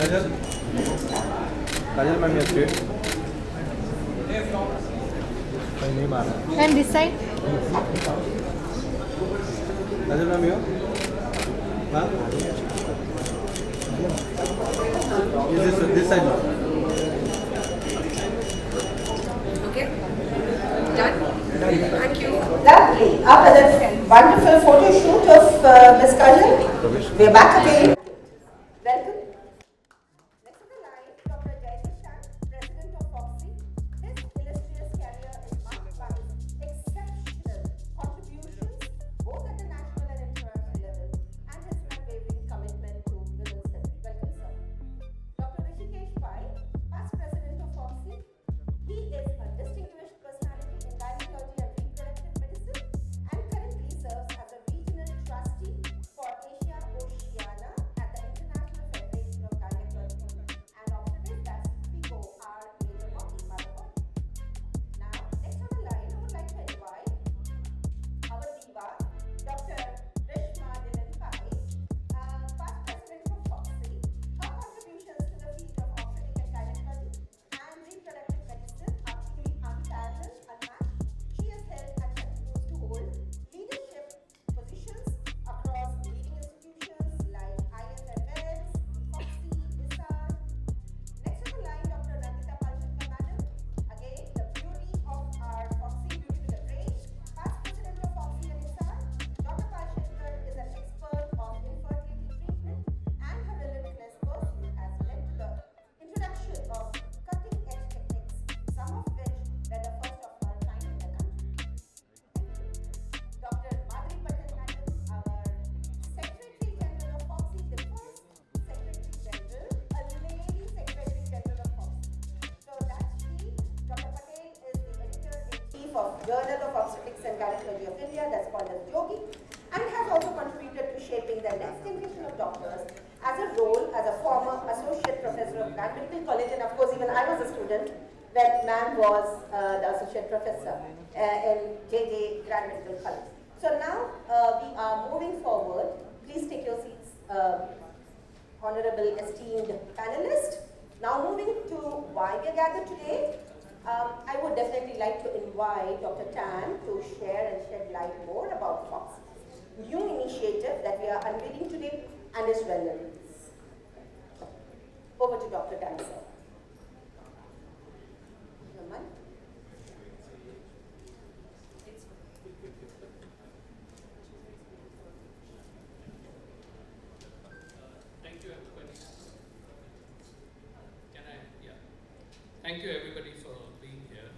Kajal Kajal ma'am ये straight नहीं मारा And this side? Kajal ma'am यो हाँ this side now Okay? Done? Thank you. Lovely. After that wonderful photo shoot of Miss Kajal, we're back again. Welcome. Next on the line, Dr. Jaideep Chan, President of Foxy. His illustrious career is marked by exceptional contributions both at the national and international level and his unwavering commitment to women's health. Welcome, sir. Dr. Rishikesh Pai, past President of Foxy. He is a distinguished personality in gynecology and reproductive medicine and currently serves as a regional trustee for Asia Oceania at the International Federation of Gynecological and Obstetrics, that's FIGO, our major body, mother body. Now, next on the line, I would like to invite our diva, Dr. Rishma Dinenpai, past president of Foxy. Her contributions to the field of obstetric and gynecology and reproductive medicine are truly unparalleled, unmatched. She has held and continues to hold leadership positions across leading institutions like IFFS, Foxy, ISAR. Next on the line, Dr. Nandita Palshankar Madam, again the beauty of our Foxy Beauty with a Brain, past president of Foxy and ISAR. Dr. Palshankar is an expert of infertility treatment and her relentless pursuit has led to the introduction of cutting-edge techniques, some of which were the first of our kind in the country. Dr. Madhuri Patel Madam, our Secretary General of Foxy, the first Secretary General, a lady Secretary General of Foxy. So that's she. Dr. Patel is the editor-in-chief of Journal of Obstetrics and Gynecology of India, that's called as Yogi, and has also contributed to shaping the next generation of doctors as a role as a former associate professor of Grand Medical College, and of course even I was a student when ma'am was the associate professor in JJ Grand Medical College. So now we are moving forward. Please take your seats, honorable esteemed panelists. Now moving to why we are gathered today, I would definitely like to invite Dr. Tan to share and shed light more about Fox's new initiative that we are unveiling today and its relevance. Over to Dr. Tan, sir. Your mic. Thank you, everybody. Thank you, everybody, for being here.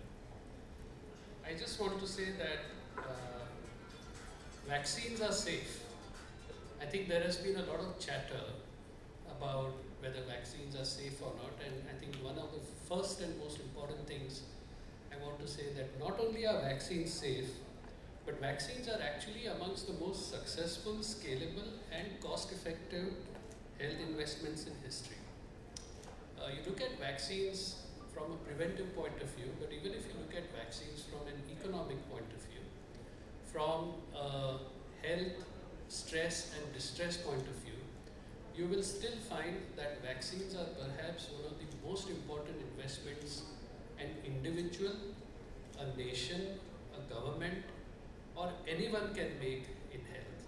I just want to say that vaccines are safe. I think there has been a lot of chatter about whether vaccines are safe or not, and I think one of the first and most important things I want to say that not only are vaccines safe, but vaccines are actually amongst the most successful, scalable, and cost-effective health investments in history. You look at vaccines from a preventive point of view, but even if you look at vaccines from an economic point of view, from a health, stress, and distress point of view, you will still find that vaccines are perhaps one of the most important investments an individual, a nation, a government, or anyone can make in health.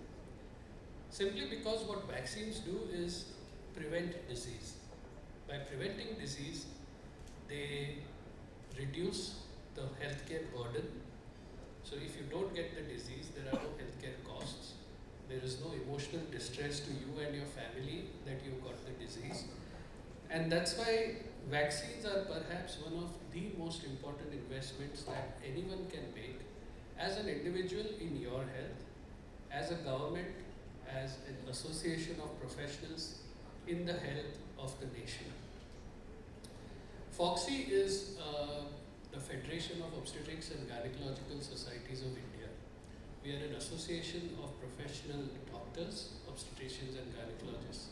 Simply because what vaccines do is prevent disease. By preventing disease, they reduce the healthcare burden. So if you don't get the disease, there are no healthcare costs. There is no emotional distress to you and your family that you've got the disease. And that's why vaccines are perhaps one of the most important investments that anyone can make as an individual in your health, as a government, as an association of professionals in the health of the nation. Foxy is the Federation of Obstetrics and Gynecological Societies of India. We are an association of professional doctors, obstetricians and gynecologists.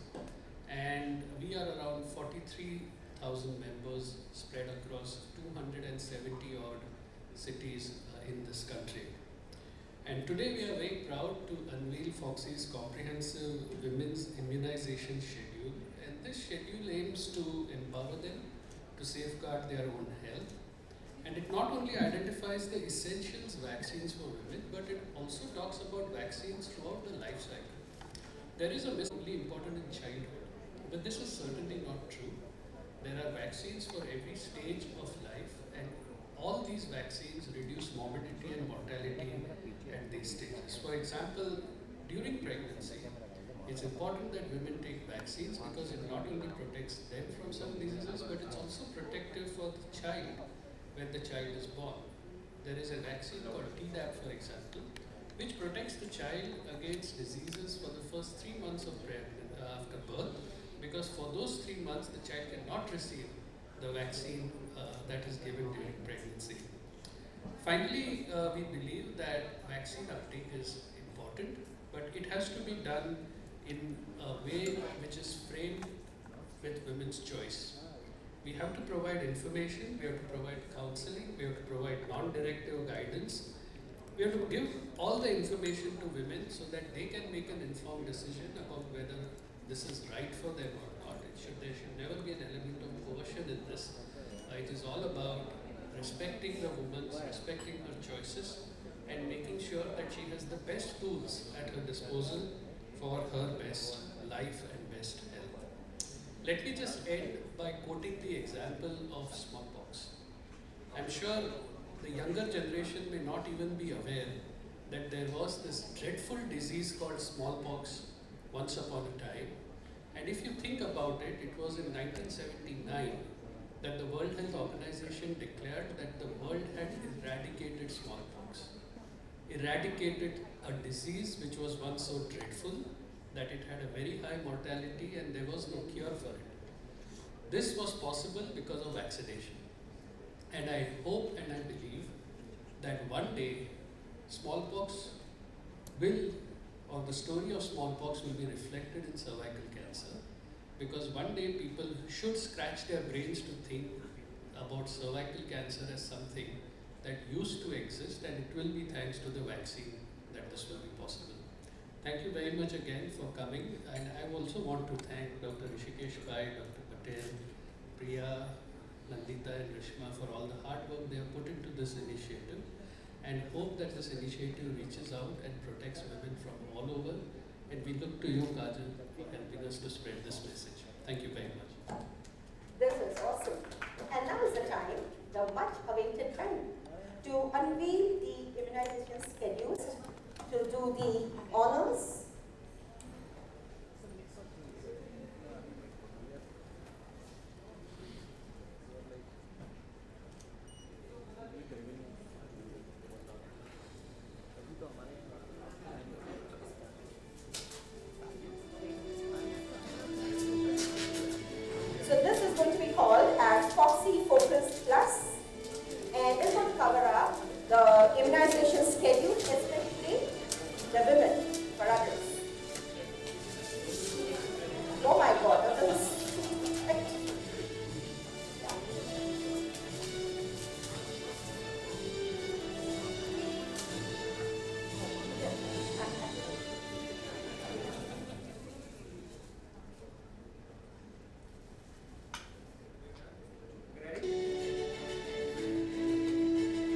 And we are around 43,000 members spread across 270 odd cities in this country. And today we are very proud to unveil Foxy's comprehensive women's immunization schedule. And this schedule aims aims to empower them to safeguard their own health. And it not only identifies the essentials vaccines for women, but it also talks about vaccines throughout the life cycle. There is a myth only important in childhood, but this is certainly not true. There are vaccines for every stage of life, and all these vaccines reduce morbidity and mortality at these stages. For example, during pregnancy, it's important that women take vaccines because it not only protects them from some diseases, but it's also protective for the child when the child is born. There is a vaccine called Tdap, for example, which protects the child against diseases for the first 3 months of after birth, because for those 3 months the child cannot receive the vaccine that is given during pregnancy. Finally, we believe that vaccine uptake is important, but it has to be done in a way which is framed with women's choice. We have to provide information, we have to provide counseling, we have to provide non-directive guidance. We have to give all the information to women so that they can make an informed decision about whether this is right for them or not. There should never be an element of coercion in this. It is all about respecting the woman, respecting her choices, and making sure that she has the best tools at her disposal for her best life and best health. Let me just end by quoting the example of smallpox. I'm sure the younger generation may not even be aware that there was this dreadful disease called smallpox once upon a time. And if you think about it, it was in 1979 that the World Health Organization declared that the world had eradicated smallpox. Eradicated a disease which was once so dreadful that it had a very high mortality and there was no cure for it. This was possible because of vaccination. And I hope and I believe that one day smallpox will, or the story of smallpox will be reflected in cervical cancer, because one day people should scratch their brains to think about cervical cancer as something that used to exist, and it will be thanks to the vaccine that this will be possible. Thank you very much again for coming, and I also want to thank Dr. Rishikesh Pai, Dr. Patel, Priya, Nandita and Rishma for all the hard work they have put into this initiative, and hope that this initiative reaches out and protects women from all over. And we look to you, Kajal, for helping us to spread this message. Thank you very much. This is awesome. And now is the time, the much awaited time, to unveil the immunization schedules, to do the honors. So this is going to be called as Foxy Focus Plus, and this will cover up the immunization schedule, especially the women for others. Oh my God, this is perfect.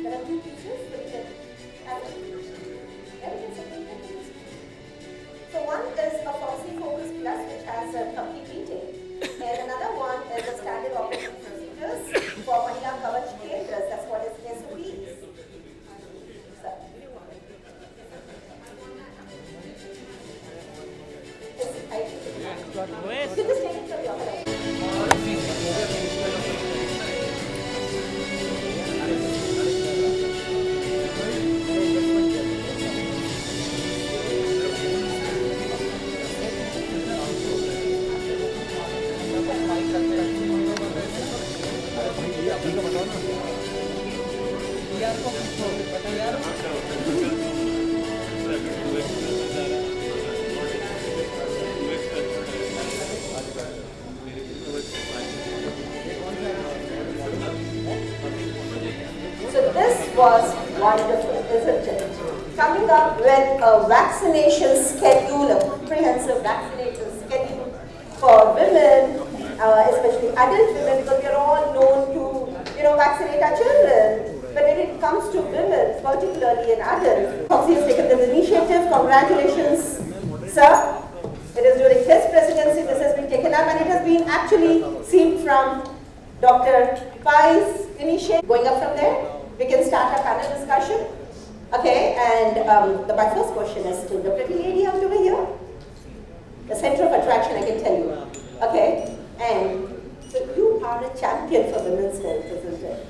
There are two pieces which have so one is a Foxy Focus Plus, which has a complete detail, and another one is a standard operating procedures for Mahila Kavach Kendras. That's what is SOPs. So, you just take it from your hand. So this was wonderful, isn't it? Coming up with a vaccination schedule, a comprehensive vaccination schedule for women especially adult women, because we are all known to, vaccinate our children. But when it comes to women, particularly in adults, Foxy has taken this initiative. Congratulations, sir. It is during his presidency this has been taken up, and it has been actually seen from Dr. Pai's initiative. Going up from there, we can start our panel discussion. Okay, and my first question is to the pretty lady up over here. The center of attraction, I can tell you. Okay, and so you are a champion for women's health, isn't it?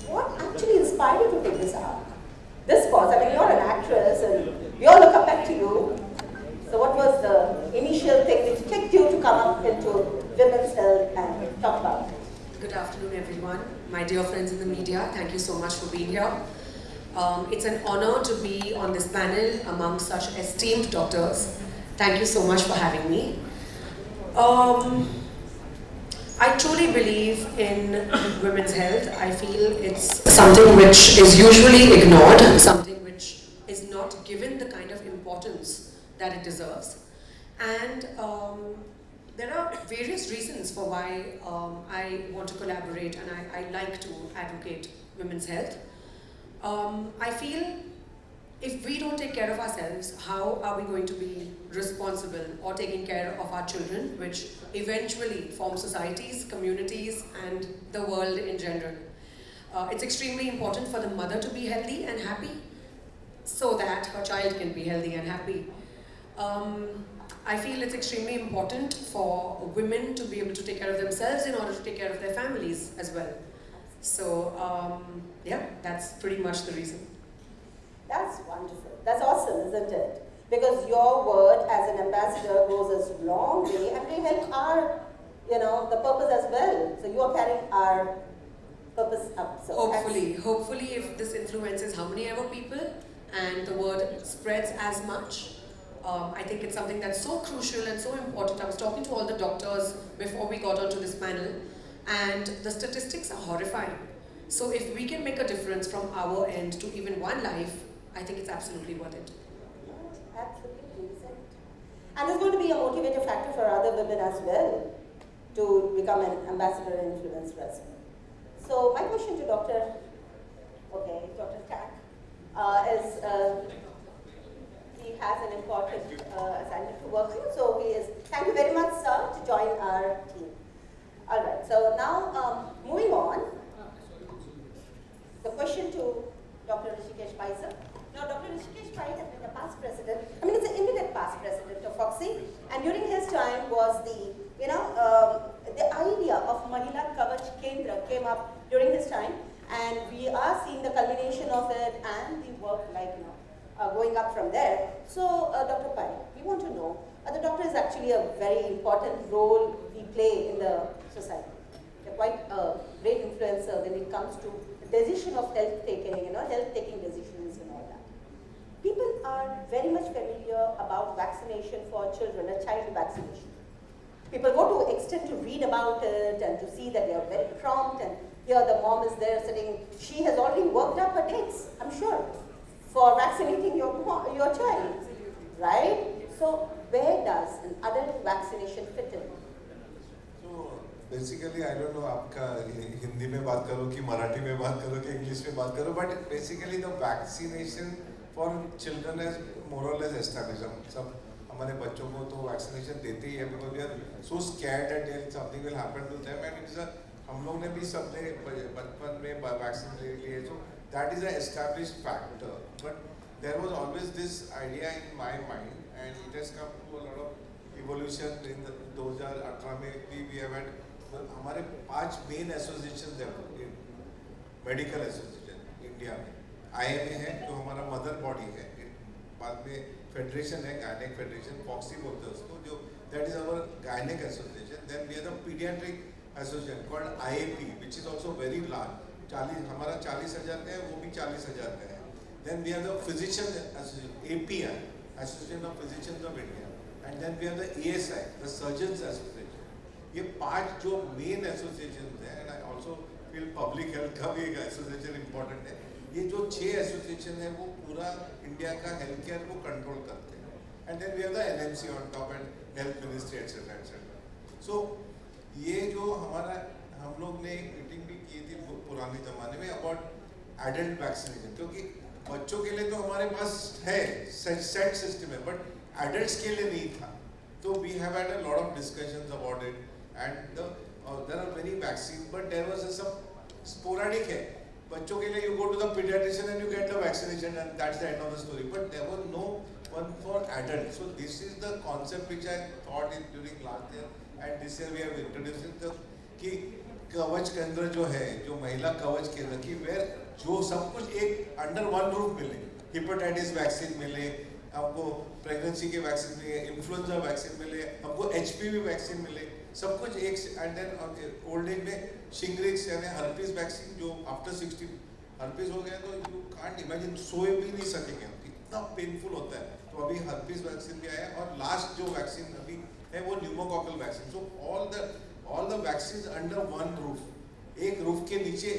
What actually inspired you to take this up? This cause, I mean, you're an actress and we all look up to you. So what was the initial thing which clicked you to come up into women's health and talk about it? Good afternoon, everyone. My dear friends in the media, thank you so much for being here. It's an honor to be on this panel among such esteemed doctors. Thank you so much for having me. I truly believe in women's health. I feel it's something which is usually ignored, something which is not given the kind of importance that it deserves. And there are various reasons for why I want to collaborate and I like to advocate women's health. I feel if we don't take care of ourselves, how are we going to be responsible or taking care of our children, which eventually form societies, communities, and the world in general? It's extremely important for the mother to be healthy and happy so that her child can be healthy and happy. I feel it's extremely important for women to be able to take care of themselves in order to take care of their families as well. So, yeah, that's pretty much the reason. That's wonderful. That's awesome, isn't it? Because your word as an ambassador goes a long way and they help our, the purpose as well. So you are carrying our purpose up. So hopefully if this influences how many ever people and the word spreads as much, I think it's something that's so crucial and so important. I was talking to all the doctors before we got onto this panel, and the statistics are horrifying. So if we can make a difference from our end to even one life, I think it's absolutely worth it. Absolutely, isn't it? And it's going to be a motivator factor for other women as well to become an ambassador and influencer as well. So my question to Dr. Tak is he has an important assignment to work with. So thank you very much, sir, to join our team. All right, so now moving on, the question to Dr. Hrishikesh Pai, sir. Now, Dr. Hrishikesh Pai has been the past president, it's an immediate past president of Foxy, and during his time was the idea of Mahila Kavach Kendra came up during his time, and we are seeing the culmination of it and the work going up from there. So, Dr. Pai, we want to know, the doctor is actually a very important role we play in the society. They're quite a great influencer when it comes to the decision of health taking, health-taking decisions and all that. People are very much familiar about vaccination for children, a child vaccination. People go to extent to read about it and to see that they are very prompt, and here the mom is there sitting, she has already worked up her dates, I'm sure, for vaccinating your child, right? So where does an adult vaccination fit in? So basically, I don't know आपका हिंदी में बात करो कि मराठी में बात करो कि English में बात करो, but basically the vaccination for children is more or less established. सब हमारे बच्चों को तो vaccination देते ही है because we are so scared that something will happen to them, and it's हम लोग ने भी सबने बचपन में vaccine ले लिए, so that is an established fact. But there was always this idea in my mind, and it has come to a lot of evolution in the 2018 में we have had हमारे 5 main associations हैं medical association India में. IMA है जो हमारा mother body है, बाद में फेडरेशन है गायनेक फेडरेशन, फॉक्सी बोलते हैं उसको, जो that is our gynaec association. Then we are the paediatric association called IAP which is also very large. 40 हमारा 40,000 का है, वो भी 40,000 का है. Then we are the physician association API, association of physicians of India, and then we are the ASI, the surgeons association. ये 5 जो main association हैं, and I also feel public health का भी एक एसोसिएशन इंपॉर्टेंट है. ये जो 6 association है वो पूरा इंडिया का हेल्थ केयर को कंट्रोल करते हैं. And then we have the NMC on top and health ministry etcetera etcetera. So ये जो हमारा हम लोग ने एक मीटिंग भी की थी पुराने ज़माने में अबाउट एडल्ट वैक्सीनेशन, क्योंकि बच्चों के लिए तो हमारे पास है सेट सिस्टम है, बट एडल्ट्स के लिए नहीं था. तो we have had a lot of discussions about it and there are many vaccine, but there was some sporadic है. बच्चों के लिए you go to the pediatrician and you get the vaccination and that's the end of the story. But there was no one for adults. So this is the concept which I thought in during last year and this year we have introduced it. कि कवच केंद्र जो है, जो महिला कवच केंद्र की where जो सब कुछ एक under one roof मिले, हेपेटाइटिस वैक्सीन मिले, आपको प्रेगनेंसी के वैक्सीन मिले, इन्फ्लुएंजा वैक्सीन मिले, आपको HPV वैक्सीन मिले, सब कुछ एक. एंड देन ओल्ड एज में शिंग्रिक्स यानी हर्पीस वैक्सीन जो आफ्टर 60 हर्पीस हो गया तो यू कांट इमेजिन, सोए भी नहीं सकेंगे, इतना पेनफुल होता है. तो अभी हर्पीस वैक्सीन भी आया और लास्ट जो वैक्सीन अभी है वो pneumococcal vaccine. So all the vaccine under one roof, एक रूफ के नीचे.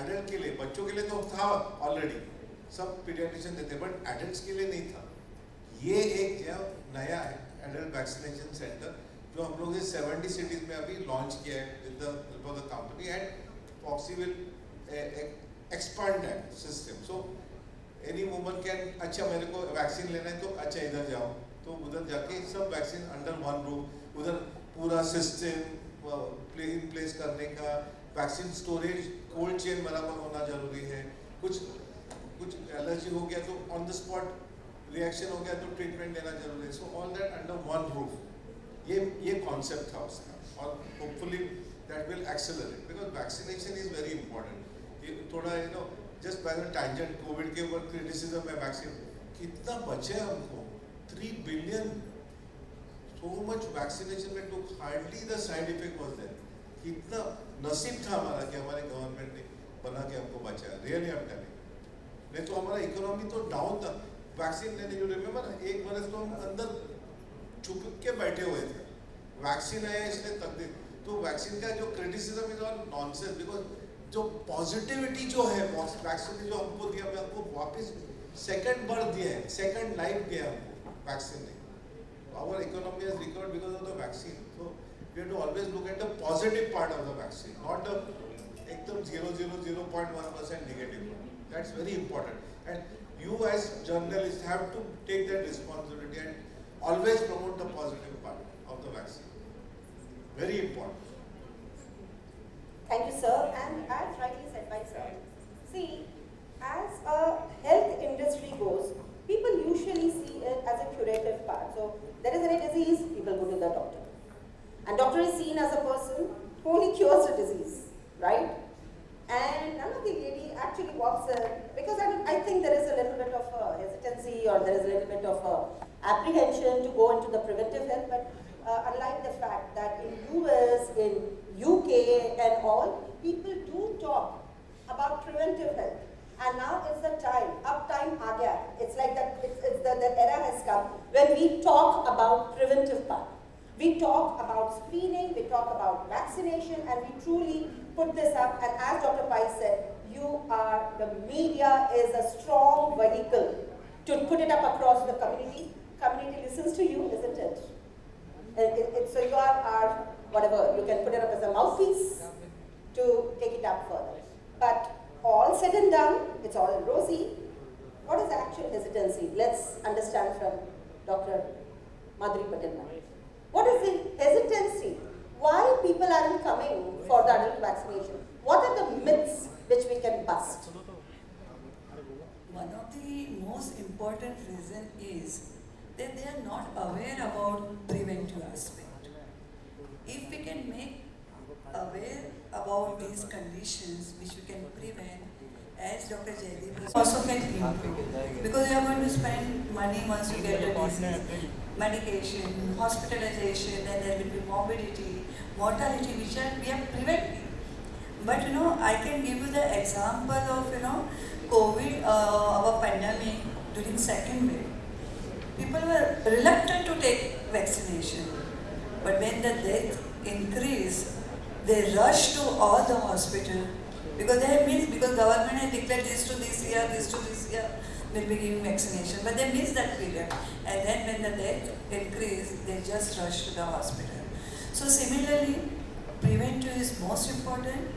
एडल्ट के लिए, बच्चों के लिए तो था ऑलरेडी, सब पीडियाट्रिशियन देते, बट एडल्ट्स के लिए नहीं था. ये एक जो नया है एडल्ट वैक्सीनेशन सेंटर जो हम लोग ने 70 सिटीज में अभी लॉन्च किया है with the help of the company and Foxy will expand that system. So any woman can, अच्छा मेरे को वैक्सीन लेना है तो अच्छा इधर जाओ, तो उधर जाके सब वैक्सीन अंडर वन रूफ, उधर पूरा सिस्टम इन प्लेस करने का. वैक्सीन स्टोरेज कोल्ड चेन बराबर होना जरूरी है. कुछ एलर्जी हो गया तो ऑन द स्पॉट रिएक्शन हो गया तो ट्रीटमेंट देना जरूरी है. So all that under one roof, ये कॉन्सेप्ट था उसका और hopefully that will accelerate because vaccination is very important. ये थोड़ा just by the tangent Covid के ऊपर क्रिटिसिज्म है वैक्सीन, कितना बचे हमको 3 billion, so much vaccination we took, hardly the side effect was there. कितना नसीब था हमारा कि हमारे गवर्नमेंट ने बना के हमको बचाया. रियली आई एम टेलिंग, नहीं तो हमारा इकोनॉमी तो डाउन था. वैक्सीन लेने जो रिमेम्बर एक बरस तो हम अंदर छुप के बैठे हुए थे, वैक्सीन आया इसलिए तकलीफ. तो वैक्सीन का जो criticism is all nonsense, because जो पॉजिटिविटी जो है वैक्सीन ने जो हमको दिया, हमको वापस सेकंड बर्थ दिया है, सेकंड लाइफ दिया हमको वैक्सीन ने. Our economy has recovered because of the vaccine. So we have to always look at the positive part of the vaccine, not the ekdam 0.1% negative. That's very important. And you as journalists have to take that responsibility and always promote the positive part of the vaccine. Very important. Thank you, sir. And as rightly said by sir, see, as a health industry goes, people usually see it as a curative part. So there is any disease, people go to the doctor. And doctor is seen as a person who only cures the disease, right? And none of the lady actually walks in, because I think there is a little bit of hesitancy or there is a little bit of apprehension to go into the preventive health. But unlike the fact that in US, in UK and all, people do talk about preventive health. And now is the time, up time aa gaya. It's like that, the era has come when we talk about preventive part. We talk about screening, we talk about vaccination, and we truly put this up. And as Dr. Pai said, the media is a strong vehicle to put it up across the community. Community listens to you, isn't it? So you are whatever, you can put it up as a mouthpiece to take it up further. But all said and done, it's all rosy. What is actual hesitancy? Let's understand from Dr. Madhuri Patel. What is the hesitancy? Why people aren't coming for the adult vaccination? What are the myths which we can bust? One of the most important reason is that they are not aware about preventive aspect. If we can make aware about these conditions which we can prevent, as Dr. Jaideep was also can improve, because you are going to spend money once you get the disease, medication, hospitalization, then there will be morbidity, mortality, which we are preventing. But I can give you the example of COVID, our pandemic during second wave. People were reluctant to take vaccination, but when the death increased, they rushed to all the hospital because they have missed, because government has declared this to this year, will be giving vaccination, but they missed that period. And then when the death increased, they just rushed to the hospital. So similarly, preventive is most important.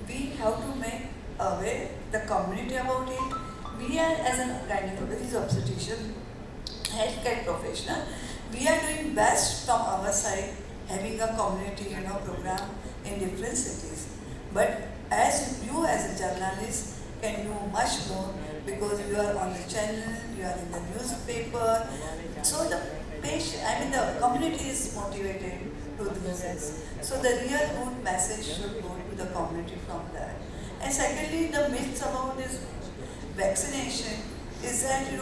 We have to make aware the community about it. We are, as an gynecologist obstetrician healthcare professional, we are doing best from our side, having a community program in different cities. But as you as a journalist can do much more, because you are on the channel, you are in the newspaper, so the the community is motivated to do this. So the real good message should go to the community from that. And secondly, the myths about this vaccination is that you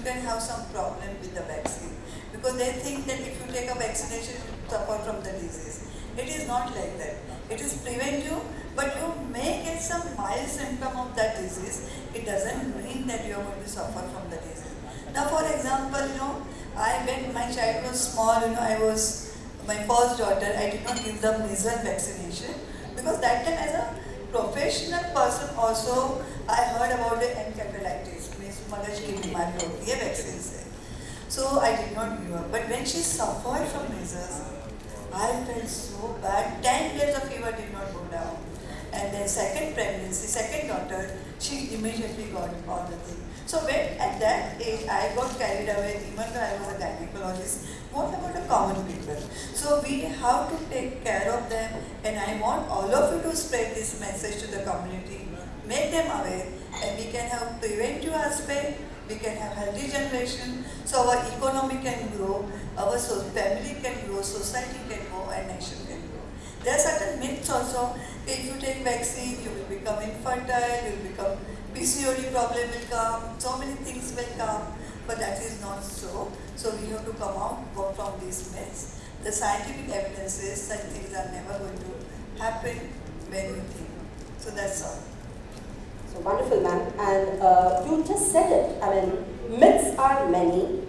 can have some problem with the vaccine, because they think that if you take a vaccination you suffer from the disease. It is not like that. It is preventive, but you may get some mild symptom of that disease. It doesn't mean that you are going to suffer from the disease. Now, for example, when my child was small, I was my first daughter. I did not give the measles vaccination because that time, as a professional person, also I heard about the encephalitis, means magaj ki bimari hoti hai vaccine se. So I did not give her. But when she suffered from measles, I felt so bad. 10 days of fever did not go down. And then second pregnancy, second daughter, she immediately got all the thing. So when at that age I got carried away, even though I was a gynecologist, what about the common people? So we have to take care of them, and I want all of you to spread this message to the community, make them aware, and we can have preventive aspect, we can have healthy generation, so our economy can grow, our family can grow, society can grow, and nation can grow. There are certain myths also. If you take vaccine, you will become infertile, you will become PCOD problem will come, so many things will come, but that is not so. So we have to come out from these myths. The scientific evidence says such things are never going to happen when you think. So that's all. So wonderful, ma'am. And you just said it. I mean, myths are many,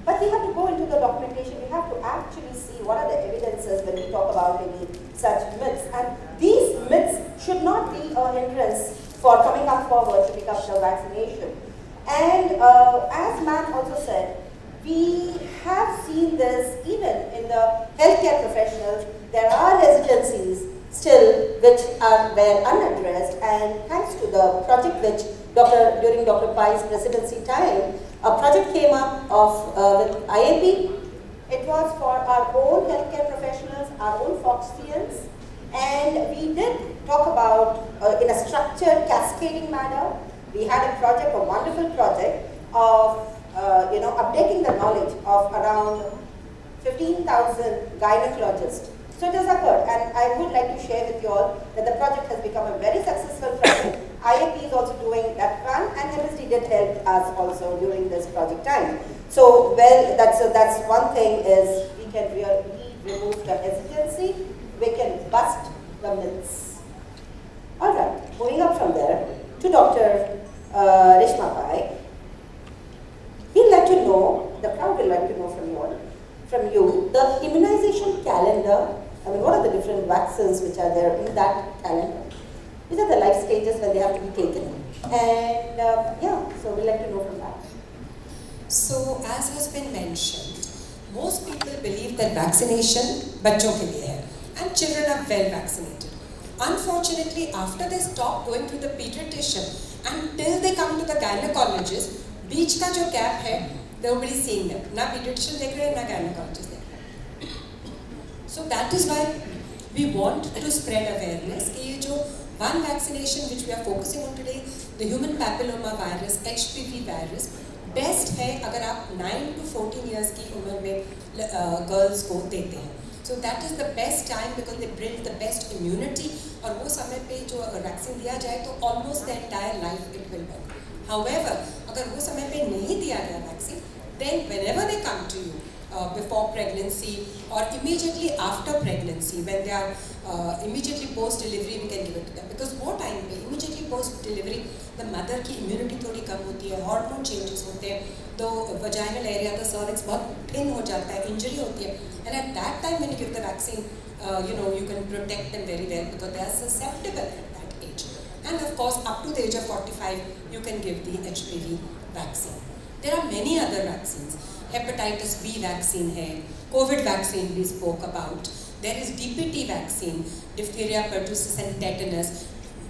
but we have to go into the documentation. We have to actually see what are the evidences when we talk about any such myths. And these myths should not be a hindrance for coming up forward to pick up the vaccination. And as ma'am also said, we have seen this even in the healthcare professionals. There are hesitancies still which were unaddressed, and thanks to the project which during Dr. Pai's presidency time, a project came up with IAP. It was for our own healthcare professionals, our own Foxians, and we did talk about in a structured, cascading manner. We had a project, a wonderful project of updating the knowledge of around 15,000 gynecologists. So it has occurred, and I would like to share with you all that the project has become a very successful project. IAP is also doing that one, and MSD did help us also during this project time. So, well, that's one thing is we can really remove the hesitancy, we can bust the myths. All right, moving up from there to Dr. Reshma Pai. We'd like to know, the crowd would like to know from you, the immunization calendar. I mean, what are the different vaccines which are there in that calendar? These are the life stages when they have to be taken. And so we'd like to know from that. So, as has been mentioned, most people believe that vaccination बच्चों के लिए है, and children are well vaccinated. Unfortunately, after they stop going to the pediatrician until they come to the gynecologist, बीच का जो gap है, nobody is seeing them. ना pediatrician देख रहे हैं, ना gynecologist देख रहे हैं. So that is why we want to spread awareness कि ये जो one vaccination which we are focusing on today, the human papilloma virus, HPV virus, best है अगर आप 9 to 14 years की उम्र में girls को देते हैं. So that is the best time because they bring the best immunity, और वो समय पे जो अगर वैक्सीन दिया जाए तो almost the entire life it will work. However, अगर वो समय पे नहीं दिया गया vaccine, then whenever they come to you before pregnancy or immediately after pregnancy, when they are immediately post delivery, we can give it to them because वो time पे immediately post delivery the mother की immunity थोड़ी कम होती है, hormone changes होते हैं, तो vaginal area the cervix बहुत thin हो जाता है, injury होती है, and at that time when you give the vaccine, you can protect them very well because they are susceptible at that age. And of course, up to the age of 45, you can give the HPV vaccine. There are many other vaccines. Hepatitis B vaccine hai, COVID vaccine we spoke about. There is DPT vaccine, diphtheria, pertussis and tetanus.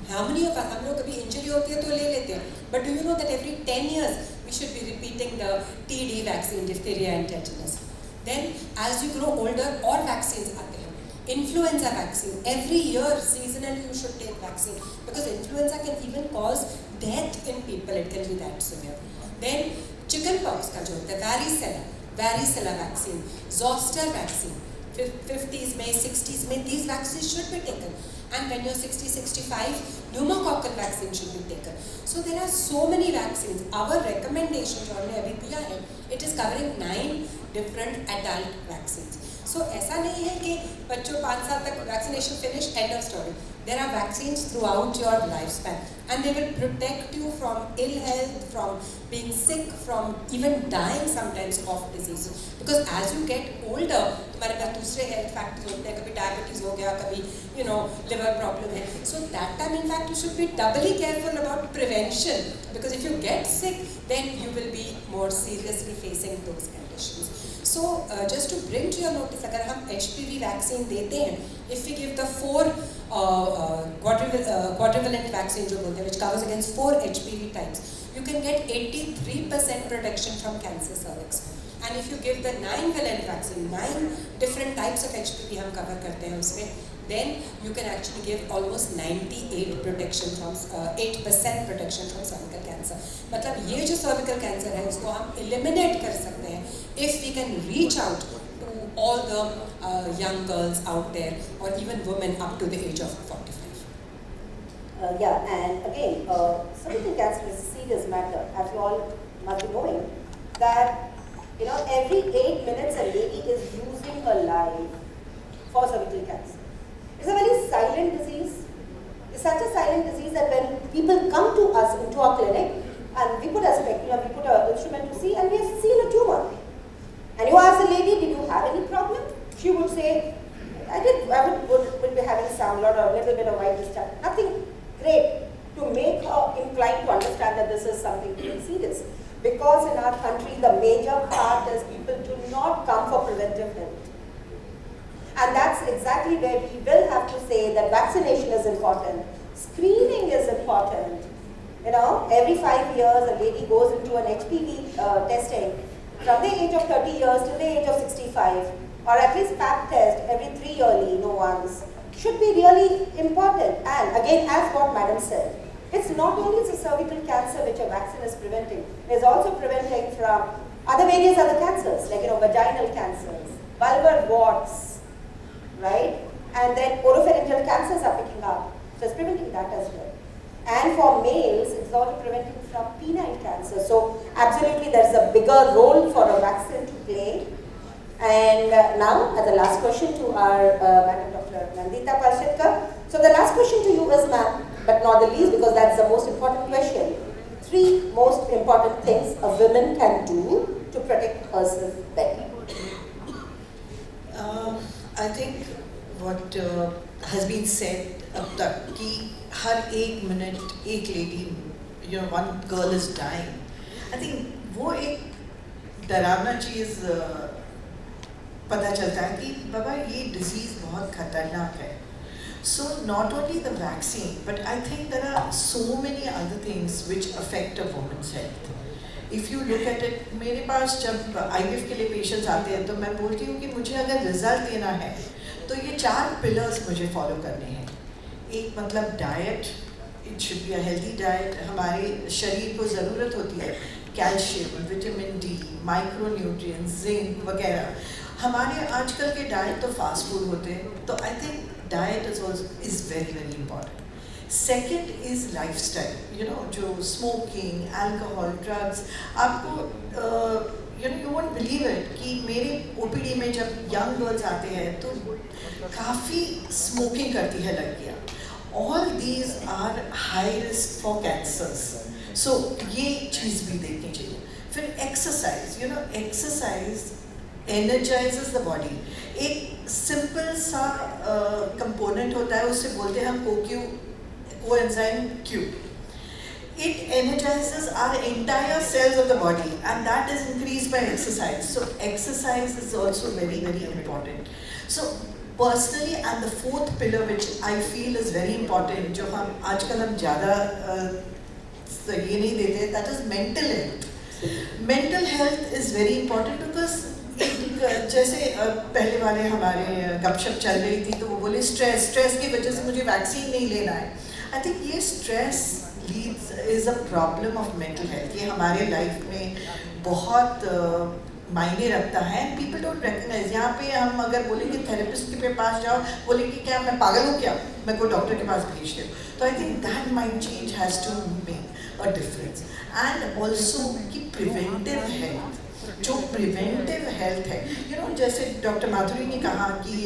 How many of us, हम लोग कभी injury होती है तो ले लेते हैं. But do you know that every 10 years we should be repeating the TD vaccine, diphtheria and tetanus. Then as you grow older, और vaccines आते हैं. Influenza vaccine, every year seasonally you should take vaccine because influenza can even cause death in people, it can be that severe. Then chickenpox का जो होता है, varicella vaccine, zoster vaccine, 50s में, 60s में, these vaccines should be taken. And when you're 60, 65, pneumococcal vaccine should be taken. So there are so many vaccines. Our recommendation जो हमने अभी दिया है, it is covering 9 different adult vaccines. So ऐसा नहीं है कि बच्चों 5 साल तक vaccination finish, end of story. There are vaccines throughout your lifespan and they will protect you from ill health, from being sick, from even dying sometimes of diseases. Because as you get older, तुम्हारे पास दूसरे health factors होते हैं, कभी diabetes हो गया, कभी liver problem है. So that time in fact you should be doubly careful about prevention because if you get sick, then you will be more seriously facing those conditions. So just to bring to your notice, अगर हम HPV vaccine देते हैं, if we give the 4 quadrivalent vaccine जो बोलते हैं, which covers against 4 HPV types, you can get 83% protection from cancer cervix. And if you give the 9-valent vaccine, 9 different types of HPV हम cover करते हैं उसमें, then you can actually give almost 98% protection from 8% protection from cervical cancer. मतलब ये जो cervical cancer है उसको हम eliminate कर सकते हैं if we can reach out to all the young girls out there or even women up to the age of 45. Yeah, and again, cervical cancer is a serious matter, as you all must be knowing, that every 8 minutes a lady is losing her life for cervical cancer. It's a very silent disease. It's such a silent disease that when people come to us into our clinic and we put a we put an instrument to see and we have seen a tumor. And you ask the lady, did you have any problem? She would say, I would be having some lot or a little bit of white discharge. Nothing great to make her inclined to understand that this is something very serious. Because in our country, the major part is people do not come for preventive health. And that's exactly where we will have to say that vaccination is important, screening is important. Every 5 years a lady goes into an HPV testing from the age of 30 years to the age of 65, or at least PAP test every 3 yearly, once, should be really important. And again, as what Madam said, it's not only the cervical cancer which a vaccine is preventing, it's also preventing from various other cancers, like vaginal cancers, vulvar warts, right? And then oropharyngeal cancers are picking up. So it's preventing that as well. And for males, it's also preventing from penile cancer. So absolutely there's a bigger role for a vaccine to play. And now, as the last question to our Madam Dr. Nandita Parshetkar. So the last question to you is, ma'am, but not the least because that's the most important question. 3 most important things a woman can do to protect herself better. I think what has been said अब तक कि हर 1 minute एक lady, one girl is dying. I think वो एक डरावना चीज़ पता चलता है कि बाबा ये disease बहुत खतरनाक है. So not only the vaccine, but I think there are so many other things which affect a woman's health. If you look at it, मेरे पास जब IVF के लिए patients आते हैं तो मैं बोलती हूँ कि मुझे अगर result देना है तो ये 4 pillars मुझे follow करने हैं. एक मतलब diet, it should be a healthy diet. हमारे शरीर को ज़रूरत होती है calcium, vitamin D, micronutrients, zinc वगैरह. हमारे आजकल के डाइट तो फास्ट फूड होते हैं, तो I think diet is very very important. Second is lifestyle, जो स्मोकिंग, अल्कोहल, ड्रग्स. आपको you won't believe it कि मेरे OPD में जब यंग गर्ल्स आते हैं तो काफ़ी स्मोकिंग करती है लड़कियाँ. All these are high risk for cancers. So ये चीज़ भी देखनी चाहिए. फिर exercise, exercise energizes the body. एक सिंपल सा कंपोनेंट होता है, उससे बोलते हैं हम coenzyme Q. It energizes our entire cells of the body, and that is increased by exercise. So exercise is also very very important. So personally and the fourth pillar which I feel is very important, जो हम आजकल हम ज़्यादा ये नहीं देते, that is mental health. Mental health is very important because जैसे पहले वाले हमारे गपशप चल रही थी तो वो बोले स्ट्रेस की वजह से मुझे वैक्सीन नहीं लेना है. आई थिंक ये stress leads is a problem of mental health. ये हमारे लाइफ में बहुत मायने रखता है. People don't recognise. यहाँ पे हम अगर बोलेंगे थेरेपिस्ट के पास जाओ, बोलेंगे क्या मैं पागल हूँ क्या, मैं को डॉक्टर के पास भेज दे. तो I think that mind change has to make a difference. And also कि प्रिवेंटिव हेल्थ, जो प्रिवेंटिव हेल्थ है, जैसे डॉक्टर माधुरी ने कहा कि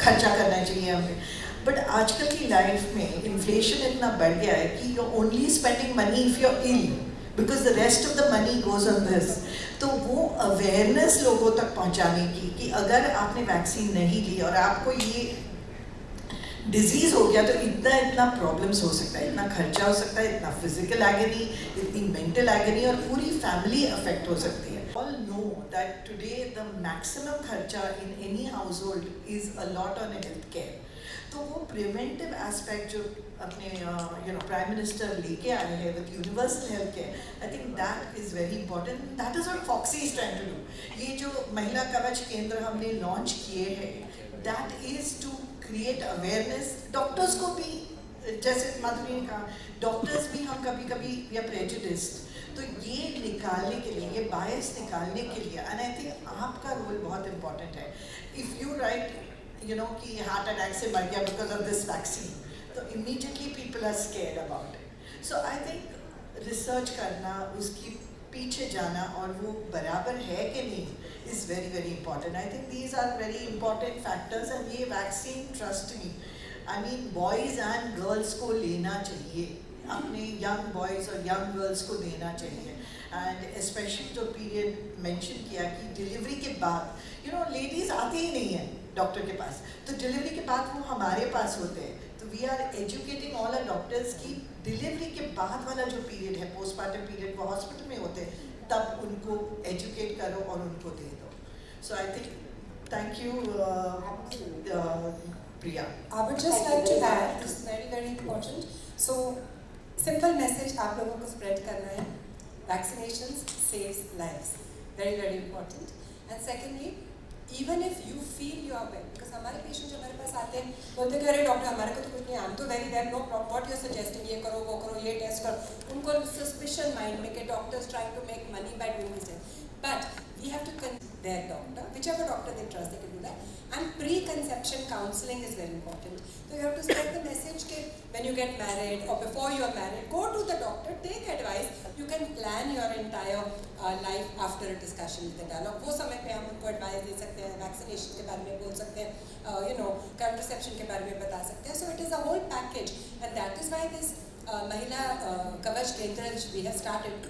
खर्चा करना चाहिए हमें. बट आजकल की लाइफ में इन्फ्लेशन इतना बढ़ गया है कि you only spending money if you are ill, because the rest of the money goes on this. तो वो अवेयरनेस लोगों तक पहुंचाने की कि अगर आपने वैक्सीन नहीं ली और आपको ये डिजीज़ हो गया तो इतना प्रॉब्लम्स हो सकता है, इतना खर्चा हो सकता है, इतना फिजिकल एगनी, इतनी मेंटल एगनी, और पूरी फैमिली अफेक्ट हो सकती है. All know that today the maximum खर्चा in any household is a lot on health care. तो वो प्रिवेंटिव एस्पेक्ट जो अपने प्राइम मिनिस्टर लेके आए हैं with universal health care, I think that is very important. That is what Foxy is trying to do. ये जो महिला कवच केंद्र हमने लॉन्च किए हैं, that is to create awareness. Doctors को भी, जैसे माधुरी ने कहा, डॉक्टर्स भी हम कभी कभी वी आर प्रेजुडिस्ड. तो ये निकालने के लिए, ये बायस निकालने के लिए, एंड आई थिंक आपका रोल बहुत इंपॉर्टेंट है. इफ़ यू राइट कि हार्ट अटैक से मर गया बिकॉज ऑफ दिस वैक्सीन, तो immediately people are scared about it. So I think research करना, उसकी पीछे जाना और वो बराबर है कि नहीं is very very important. I think these are very important factors. And ये vaccine, trust me, I mean boys and girls को लेना चाहिए, अपने यंग बॉयज़ और यंग गर्ल्स को देना चाहिए. एंड स्पेशली जो पीरियड मेंशन किया कि डिलीवरी के बाद लेडीज़ आती ही नहीं है डॉक्टर के पास, तो डिलीवरी के बाद वो हमारे पास होते हैं. तो we are educating all our doctors की डिलीवरी के बाद वाला जो पीरियड है, पोस्टमार्टम पीरियड, वो हॉस्पिटल में होते हैं, तब उनको एजुकेट करो और उनको दे दो. So I think thank you Priya. I would just like to add, this is very very important. So simple message आप लोगों को spread करना है. Vaccinations saves lives. Very very important. And secondly, even if you feel you are well, because हमारे patient जो हमारे पास आते हैं बोलते हैं कि अरे डॉक्टर हमारे को तो कुछ नहीं, आई एम तो very well, no problem, what you are suggesting, ये करो वो करो, ये टेस्ट करो. उनको सस्पिशन माइंड में कि doctors trying to make money by doing this. But we have to their doctor, whichever doctor they trust, they can do that. And pre-conception counseling is very important. So you have to spread the message that when you get married or before you are married, go to the doctor, take advice. You can plan your entire life after a discussion with the dialogue. वो समय पे हम उनको advice दे सकते हैं, vaccination के बारे में बोल सकते हैं, contraception के बारे में बता सकते हैं. So it is a whole package, and that is why this Mahila Kavach Kendra which we have started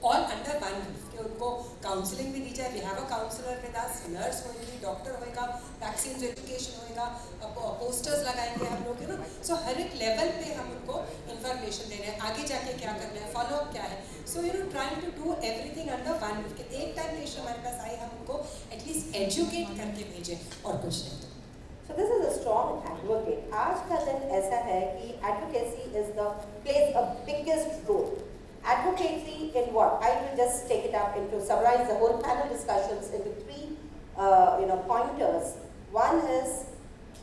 all under one roof. कि उनको काउंसलिंग भी दी जाए. We have a counsellor with us, nurse होगी, डॉक्टर होएगा, vaccine education होएगा, posters लगाएंगे हम लोग, सो हर एक लेवल पे हम उनको इन्फॉर्मेशन दे रहे हैं, आगे जाके क्या करना है, फॉलोअप क्या है. So trying to do everything under one roof. कि एक टाइम पेशेंट हमारे पास आए, हम उनको एटलीस्ट एजुकेट करके भेजें और कुछ नहीं. So this is a strong advocate. आज का दिन ऐसा है कि advocacy is plays a biggest role. Advocacy in what? I will just take it up into summarize the whole panel discussions into three pointers. One is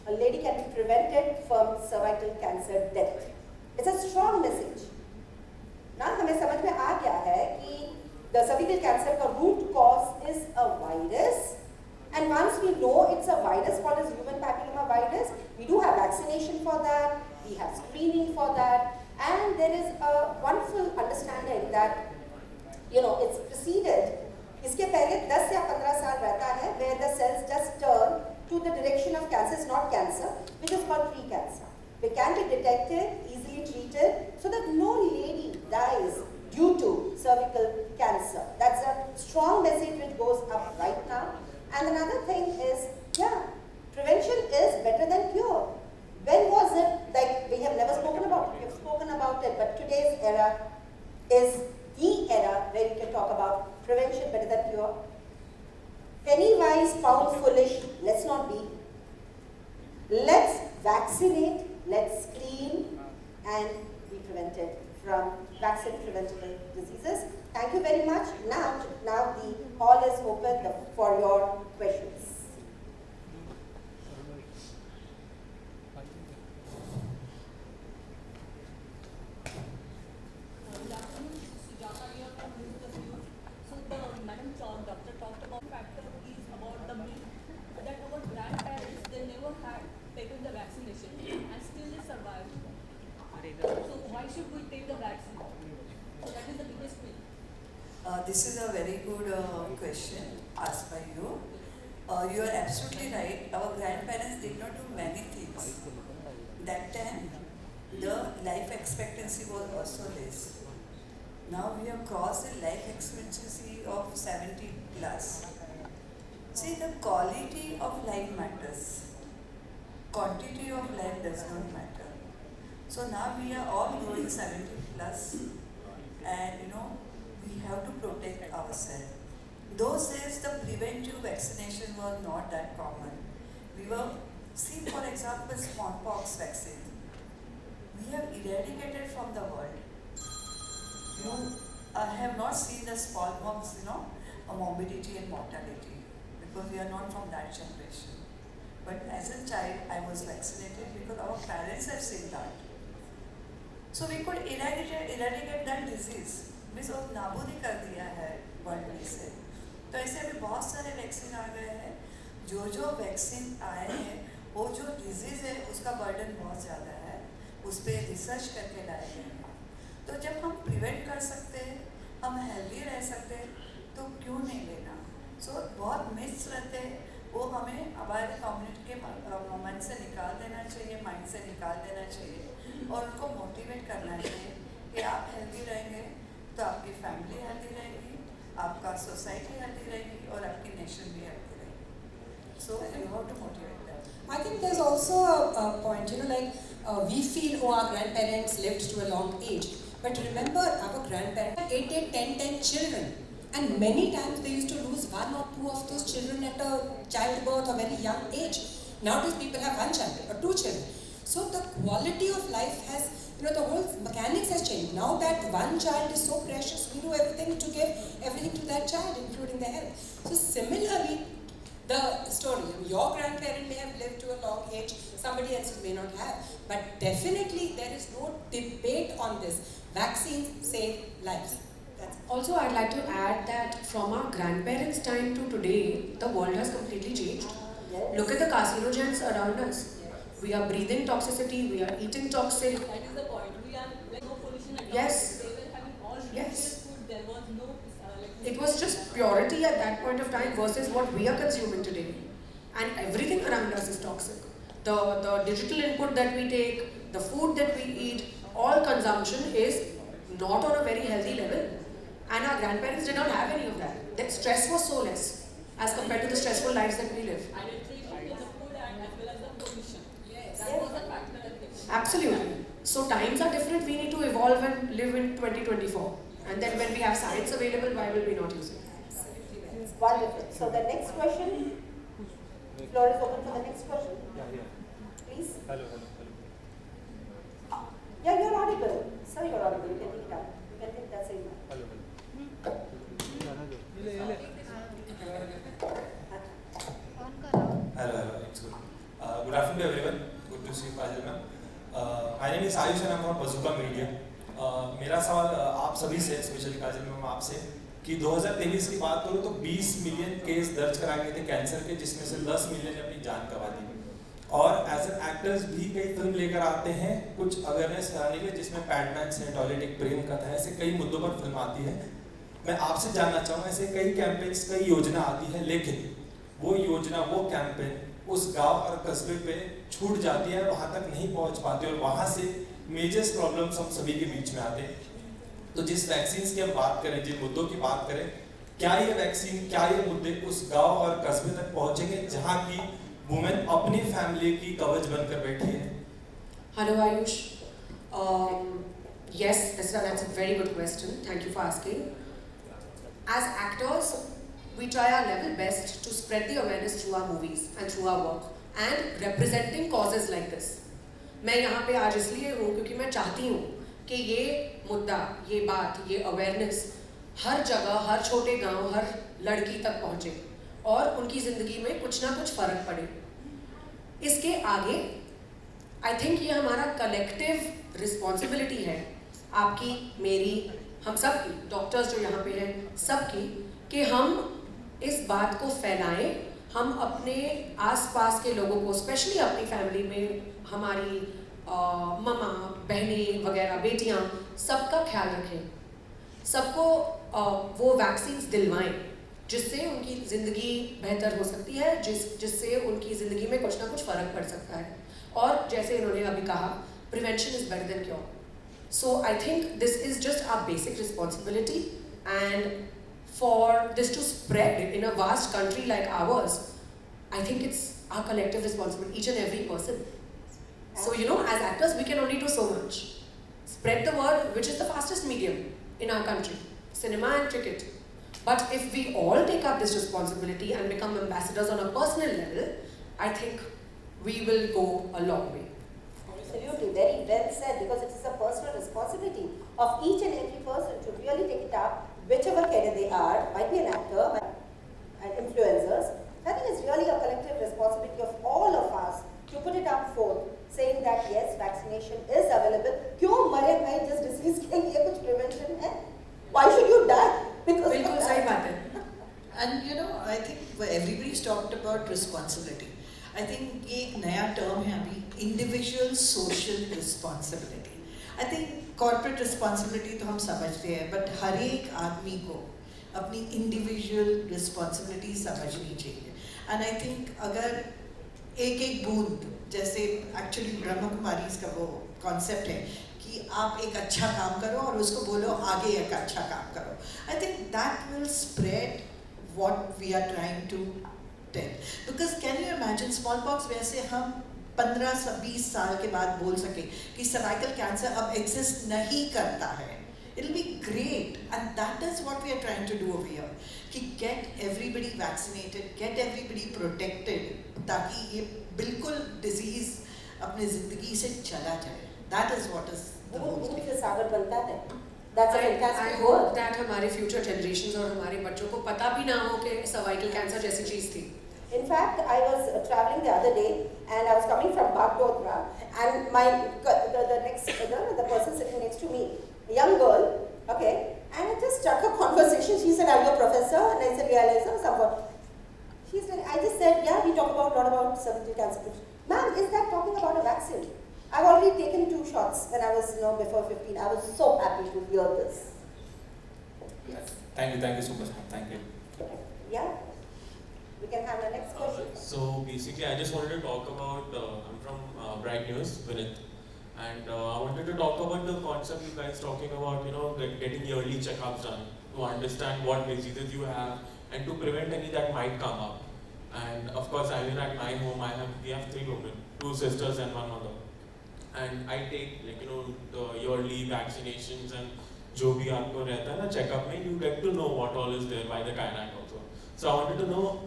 a lady can be prevented from cervical cancer death. It's a strong message. ना हमें समझ में आ गया है कि the cervical cancer का root cause is a virus. And once we know it's a virus called as human papilloma virus, we do have vaccination for that, we have screening for that, and there is a wonderful understanding that it's preceded. इसके पहले 10 या 15 साल रहता है where the cells just turn to the direction of cancer. It's not cancer, which is called pre-cancer. They can be detected, easily treated, so that no lady dies due to cervical cancer. That's a strong message which goes up right now. And another thing is, prevention is better than cure. When was it, like we have never spoken about it, we have spoken about it, but today's era is the era where we can talk about prevention better than cure. Penny wise, pound foolish, let's not be. Let's vaccinate, let's screen, and be prevented from vaccine-preventable diseases. Thank you very much. Now the hall is open for your questions. Doctor talked about factor is about the myth that our grandparents, they never had taken the vaccination and still they survived. So why should we take the vaccine? So that is the biggest myth. This is a very good question asked by you. You are absolutely right. Our grandparents did not do many things. That time, the life expectancy was also less. Now we have crossed the life expectancy of 70 plus. See, the quality of life matters. Quantity of life does not matter. So now we are all going 70 plus, and we have to protect ourselves. Those days the preventive vaccination was not that common. See for example smallpox vaccine. We have eradicated from the world. I have not seen the smallpox, morbidity and mortality, because we are not from that generation. But as a child, I was vaccinated because our parents have seen that. So we could eradicate that disease. Means और नाबूदी कर दिया है world में से. तो ऐसे अभी बहुत सारे वैक्सीन आ गए हैं. जो वैक्सीन आए हैं वो जो डिजीज़ है उसका बर्डन बहुत ज़्यादा है, उस पर रिसर्च करके लाए गए हैं. तो जब हम प्रिवेंट कर सकते हैं, हम हेल्दी रह सकते हैं, तो क्यों नहीं लेना. सो बहुत मिथ्स रहते हैं, वो हमें हमारे कम्युनिटी के मन से निकाल देना चाहिए, माइंड से निकाल देना चाहिए और उनको मोटिवेट करना चाहिए कि आप हेल्दी रहेंगे तो आपकी फैमिली हेल्दी रहेगी, आपका सोसाइटी हेल्दी रहेगी और आपकी नेशन भी हेल्दी रहेगी. So you have to motivate them. I think there's also a point, we feel, our grandparents lived to a long age. But remember, our grandparents had 8, 10 children. And many times they used to lose 1 or 2 of those children at a childbirth or very young age. Nowadays people have 1 child or 2 children. So the quality of life has, the whole mechanics has changed. Now that 1 child is so precious, we do everything to give everything to that child, including their health. So similarly, the story, your grandparent may have lived to a long age, somebody else may not have. But definitely there is no debate on this. Vaccines save lives. Also, I'd like to add that from our grandparents' time to today, the world has completely changed. Yes. Look at the carcinogens around us. We are breathing toxicity, we are eating toxic. That is the point. We are no pollution at all. Yes. They were having all Yes. food. There was no It was just purity at that point of time versus what we are consuming today. And everything around us is toxic. The digital input that we take, the food that we eat, all consumption is not on a very healthy level. And our grandparents did not have any of that. Their stress was so less as compared to the stressful lives that we live. and nutrition in the food and as well as the pollution. Yes. That was a factor I think. Absolutely. So times are different. We need to evolve and live in 2024. And then when we have science available, why will we not use it? Wonderful. So the next question, floor is open for the next question. Yeah. Please. Hello. Yeah, you're audible. Sir, you're audible. You can take it up. You can take that same one. Hello. Hello, it's good. Good afternoon to everyone. Good to see you, Kajal ma'am. My name is Ayush and I'm from Bazooka Media. मेरा सवाल आप सभी से, specially काजल ma'am आपसे, कि 2023 की बात करूँ तो 20 मिलियन केस दर्ज कराए गए थे कैंसर के, जिसमें से 10 मिलियन ने अपनी जान गंवा दी. और एज एन एक्टर्स भी कई फिल्म लेकर आते हैं कुछ अवेयरनेस कराने के लिए, जिसमें पैडमैन से टॉयलेट एक प्रेम कथा, ऐसे कई मुद्दों पर फिल्म आती है. मैं आपसे जानना चाहूँगा, ऐसे कई कैंपेन्स, कई योजना आती है, लेकिन वो योजना, वो कैंपेन उस गांव और कस्बे पे छूट जाती है, वहाँ तक नहीं पहुँच पाती और वहाँ से मेजर्स प्रॉब्लम्स हम सभी के बीच में आते हैं. तो जिस वैक्सीन की हम बात करें, जिन मुद्दों की बात करें, क्या ये वैक्सीन, क्या ये मुद्दे उस गांव और कस्बे तक पहुँचेंगे जहाँ की वुमेन अपनी फैमिली की कवच बनकर बैठी है? Hello Ayush. Yes, that's a very good question. Thank you for asking. As actors, we try our level best to spread the awareness through our movies and through our work. and representing causes like this. मैं यहाँ पे आज इसलिए हूँ क्योंकि मैं चाहती हूँ कि ये मुद्दा, ये बात, ये अवेयरनेस हर जगह, हर छोटे गांव, हर लड़की तक पहुँचे और उनकी ज़िंदगी में कुछ ना कुछ फ़र्क पड़े। इसके आगे आई थिंक ये हमारा कलेक्टिव रिस्पॉन्सिबिलिटी है, आपकी, मेरी, हम सब की, डॉक्टर्स जो यहाँ पे हैं सबकी, कि हम इस बात को फैलाएं, हम अपने आसपास के लोगों को, स्पेशली अपनी फैमिली में हमारी मम्मा, बहनें वगैरह, बेटियाँ, सबका ख्याल रखें, सबको वो वैक्सीन्स दिलवाएं जिससे उनकी ज़िंदगी बेहतर हो सकती है, जिससे उनकी ज़िंदगी में कुछ ना कुछ फ़र्क पड़ सकता है। और जैसे इन्होंने अभी कहा, prevention is better than cure. So I think this is just our basic responsibility, and for this to spread in a vast country like ours, I think it's our collective responsibility, each and every person. So you know, as actors we can only do so much. Spread the word, which is the fastest medium in our country, cinema and cricket. But if we all take up this responsibility and become ambassadors on a personal level, I think we will go a long way. Absolutely, very well said, because it is a personal responsibility of each and every person to really take it up, whichever career they are, might be an actor, and influencers. I think it's really a collective responsibility of all of us to put it up forth, saying that yes, vaccination is available. क्यों मरे भाई जिस disease के लिए कुछ prevention है? Why should you die? Because बिल्कुल सही बात है। And you know, I think everybody's talked about responsibility. I think ये एक नया term है अभी, individual social responsibility. I think corporate responsibility तो हम समझते हैं, but हर एक आदमी को अपनी individual responsibility समझनी चाहिए. And I think अगर एक एक बूंद, जैसे actually ब्रह्म कुमारीज का वो concept है कि आप एक अच्छा काम करो और उसको बोलो आगे एक अच्छा काम करो. I think that will spread what we are trying to tell. Because can you imagine smallpox वैसे हम 15-20 साल के बाद बोल सके कि cervical cancer अब exist नहीं करता है. It'll be great, and that is what we are trying to do over here. कि get everybody vaccinated, get everybody protected, ताकि ये बिल्कुल disease अपने ज़िंदगी से चला जाए. That is what is the most. से सागर बनता है. That's a fantastic I word. hope that हमारे future generations और हमारे बच्चों को पता भी ना हो कि cervical cancer जैसी चीज़ थी. In fact, I was traveling the other day, and I was coming from Bagdogra, and the person sitting next to me, a young girl, okay, and it just struck a conversation. She said, "Are you a professor?" And I said, "Yeah, like somewhat." She said, I just said, "Yeah, we talk about a lot about cervical cancer." Ma'am, is that talking about a vaccine? I've already taken 2 shots when I was, before 15. I was so happy to hear this. Yes. Thank you so much, ma'am. Thank you. Yeah. We can have the next question. So basically, I just wanted to talk about, I'm from Bright News, Vinith, and I wanted to talk about the concept you guys talking about, getting yearly checkups done to understand what diseases you have and to prevent any that might come up. And of course, I mean, at my home, we have 3 women, 2 sisters and 1 mother, and I take the yearly vaccinations and जो भी आपको रहता है ना checkup में, you get to know what all is there by the gynac also. So I wanted to know,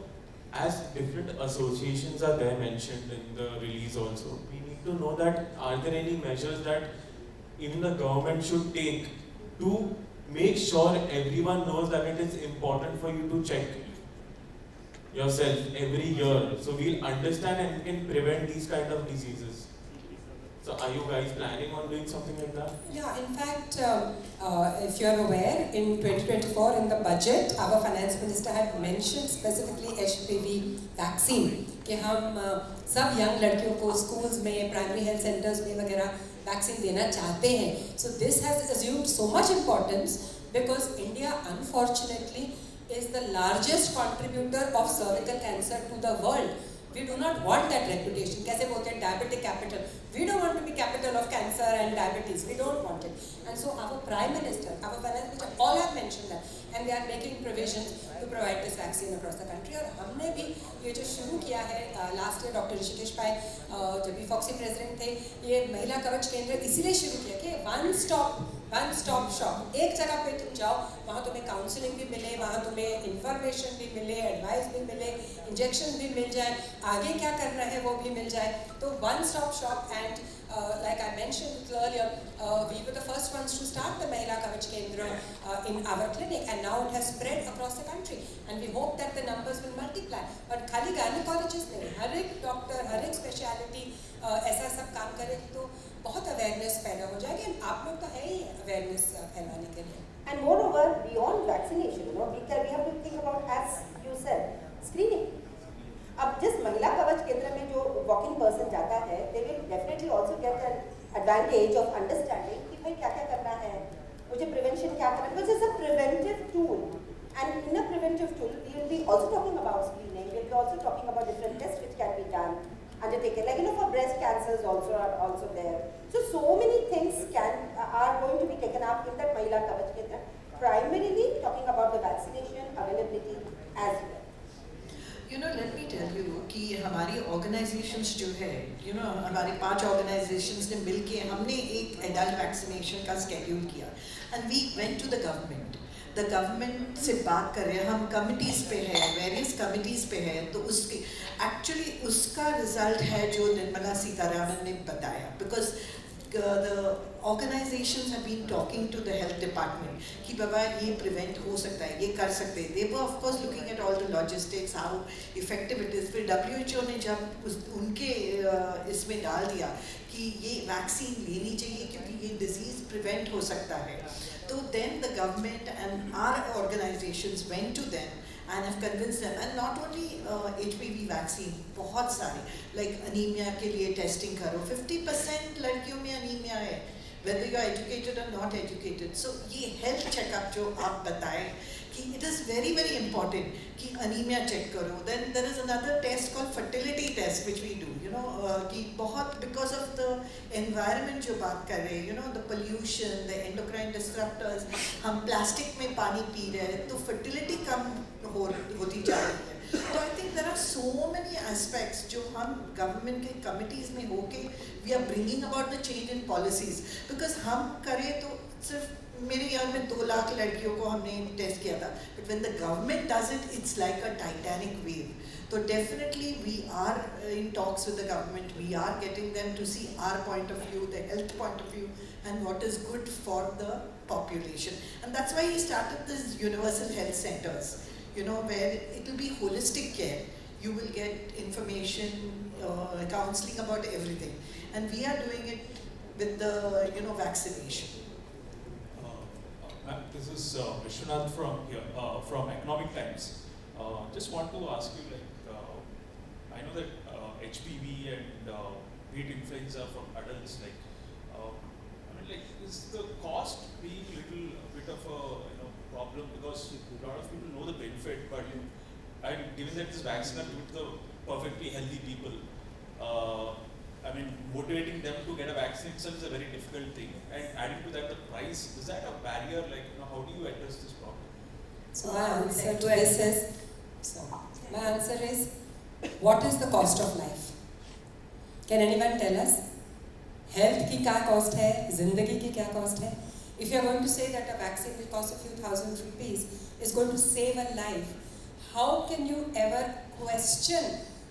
as different associations are there mentioned in the release also, we need to know that are there any measures that even the government should take to make sure everyone knows that it is important for you to check yourself every year, so we'll understand and we can prevent these kind of diseases. So are you guys planning on doing something like that? Yeah, in fact, if you are aware, in 2024 in the budget, our finance minister had mentioned specifically HPV vaccine, कि हम सब young लड़कियों को schools में, primary health centers में वगैरह vaccine देना चाहते हैं. So this has assumed so much importance because India, unfortunately, is the largest contributor of cervical cancer to the world. We do not want that reputation. कैसे बोलते हैं diabetic capital. We don't want to be capital of cancer and diabetes. We don't want it. And so our Prime Minister, our Finance Minister, all have mentioned that, and they are making provisions to provide this vaccine across the country. और हमने भी ये जो शुरू किया है last year Dr. Rishikesh पाय जब भी फॉक्सी प्रेसिडेंट थे, ये महिला कवच केंद्र इसीलिए शुरू किया कि one stop one stop shop, एक जगह पे तुम जाओ, वहाँ तुम्हें काउंसलिंग भी मिले, वहाँ तुम्हें इंफॉर्मेशन भी मिले, एडवाइस भी मिले, इंजेक्शन भी मिल जाए, आगे क्या करना है वो भी मिल जाए. तो one stop shop. And like I mentioned earlier, we were the first ones to start the Mahila Kavach Kendra in our clinic, and now it has spread across the country, and we hope that the numbers will multiply. But खाली gynecologist नहीं, हर एक doctor, हर एक speciality ऐसा सब काम करेगी तो बहुत अवेयरनेस पैदा हो जाएगी. आप लोग तो है ही अवेयरनेस फैलाने के लिए. And moreover, beyond vaccination, we have to think about, as you said, screening. अब जिस महिला कवच केंद्र में जो वॉकिंग पर्सन जाता है, they will definitely also get an advantage of understanding कि भाई क्या क्या करना है, मुझे prevention क्या करना है, because it's a preventive tool. And in a preventive tool, we will be also talking about screening. We will be also talking about different tests which can be done, undertaken. Like for breast cancers also are also there. So many things are going to be taken up in that Mahila Kavach Kendra. Primarily talking about the vaccination availability as well. Let me tell you कि हमारी organizations जो है, हमारे 5 organizations ने मिलके हमने एक adult vaccination का schedule किया, and we went to the government. The government से बात कर रहे हैं, हम committees पे हैं, various committees पे हैं, तो उसके actually उसका result है जो निर्मला सीतारामन ने बताया, because the organizations have been talking to the health department कि बाबा ये prevent हो सकता है, ये कर सकते हैं. They were of course looking at all the logistics, how effective it is. फिर WHO ने जब उनके इसमें डाल दिया कि ये वैक्सीन लेनी चाहिए क्योंकि ये disease prevent हो सकता है, तो then the government and our organizations went to them and have convinced them. And not only HPV vaccine, बहुत सारे, like anemia के लिए testing करो, 50% लड़कियों में anemia है, whether you are educated or not educated. So ये health checkup जो आप बताएं कि it is very very important कि anemia check करो. Then there is another test called fertility test which we do. कि बहुत because of the environment जो बात कर रहे हैं, the pollution, the endocrine disruptors, हम plastic में पानी पी रहे हैं, तो fertility कम होती जा रही है. So I think there are so many aspects जो हम government के committees में होके we are bringing about the change in policies, because हम करें तो सिर्फ मेरे याद में 2 लाख लड़कियों को हमने टेस्ट किया था, but when the government does it, it's like a titanic wave. So definitely we are in talks with the government, we are getting them to see our point of view, the health point of view, and what is good for the population. And that's why he started these universal health centers, where it will be holistic care. You will get information, counseling about everything. And we are doing it with the, vaccination. This is Vishwanath from here, from Economic Times. Just want to ask you, I know that HPV and wheat influenza from adults, is the cost being little bit of a problem, because a lot of people know the benefit, but and given that this vaccine are given to the perfectly healthy people, motivating them to get a vaccine itself is a very difficult thing, and adding to that the price, is that a barrier? How do you address this problem? So my answer is, what is the cost of life? Can anyone tell us? Health की क्या cost है? जिंदगी की क्या cost है? If you are going to say that a vaccine will cost a few thousand rupees, is going to save a life, how can you ever question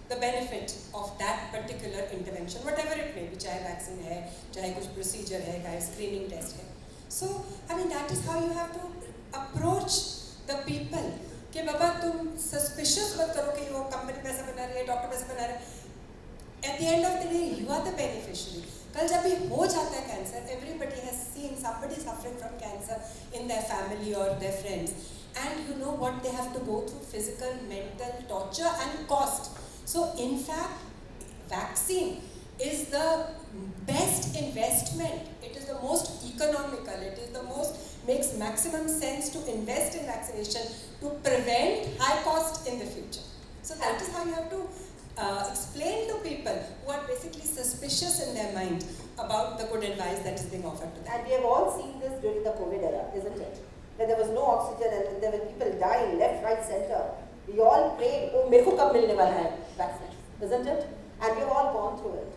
the benefit of that particular intervention, whatever it may be, चाहे vaccine है, चाहे कुछ procedure है, चाहे screening test है. So, that is how you have to approach the people. कि बाबा तुम suspicious मत करो कि वो company पैसा बना रही है, doctor पैसा बना रहा है. At the end of the day, you are the beneficiary. कल जब ये हो जाता है cancer, everybody has seen somebody suffering from cancer in their family or their friends, and you know what they have to go through: physical, mental torture and cost. So in fact, vaccine is the best investment. It is the most economical. It is the most, makes maximum sense to invest in vaccination to prevent high cost in the future. So that is how you have to explain to people who are basically suspicious in their mind about the good advice that is being offered to them. And we have all seen this during the COVID era, isn't it? Where there was no oxygen and there were people dying left, right, center. We all prayed, oh, मेरे को कब मिलने वाला है vaccine, isn't it? And we've all gone through it.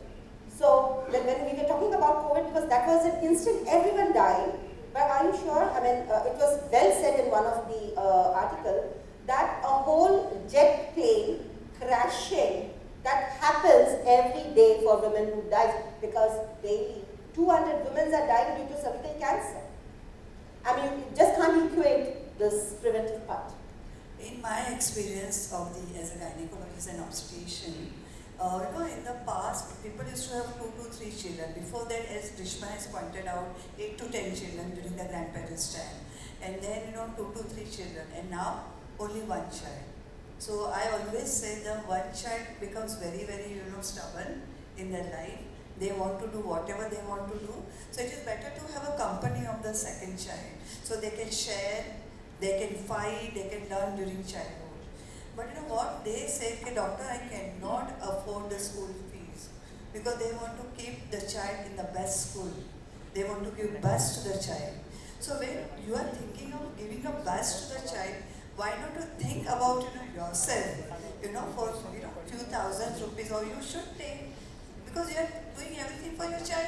So then when we were talking about COVID, because that was an instant, everyone dying, but are you sure? I mean, it was well said in one of the article that a whole jet plane crashing that happens every day for women who dies, because daily 200 women are dying due to cervical cancer. I mean, you just can't equate this preventive part. In my experience of as a gynecologist and obstetrician, in the past, people used to have 2 to 3 children. Before that, as Rishma has pointed out, 8 to 10 children during the grandparents' time. And then, 2 to 3 children. And now, only 1 child. So I always say that one child becomes very, very, stubborn in their life. They want to do whatever they want to do. So it is better to have a company of the second child. So they can share, they can fight, they can learn during childhood. But what they say, okay, doctor, I cannot afford the school fees, because they want to keep the child in the best school. They want to give best to the child. So when you are thinking of giving a best to the child, why not to think about yourself, for few thousand rupees, or you should take, because you are doing everything for your child.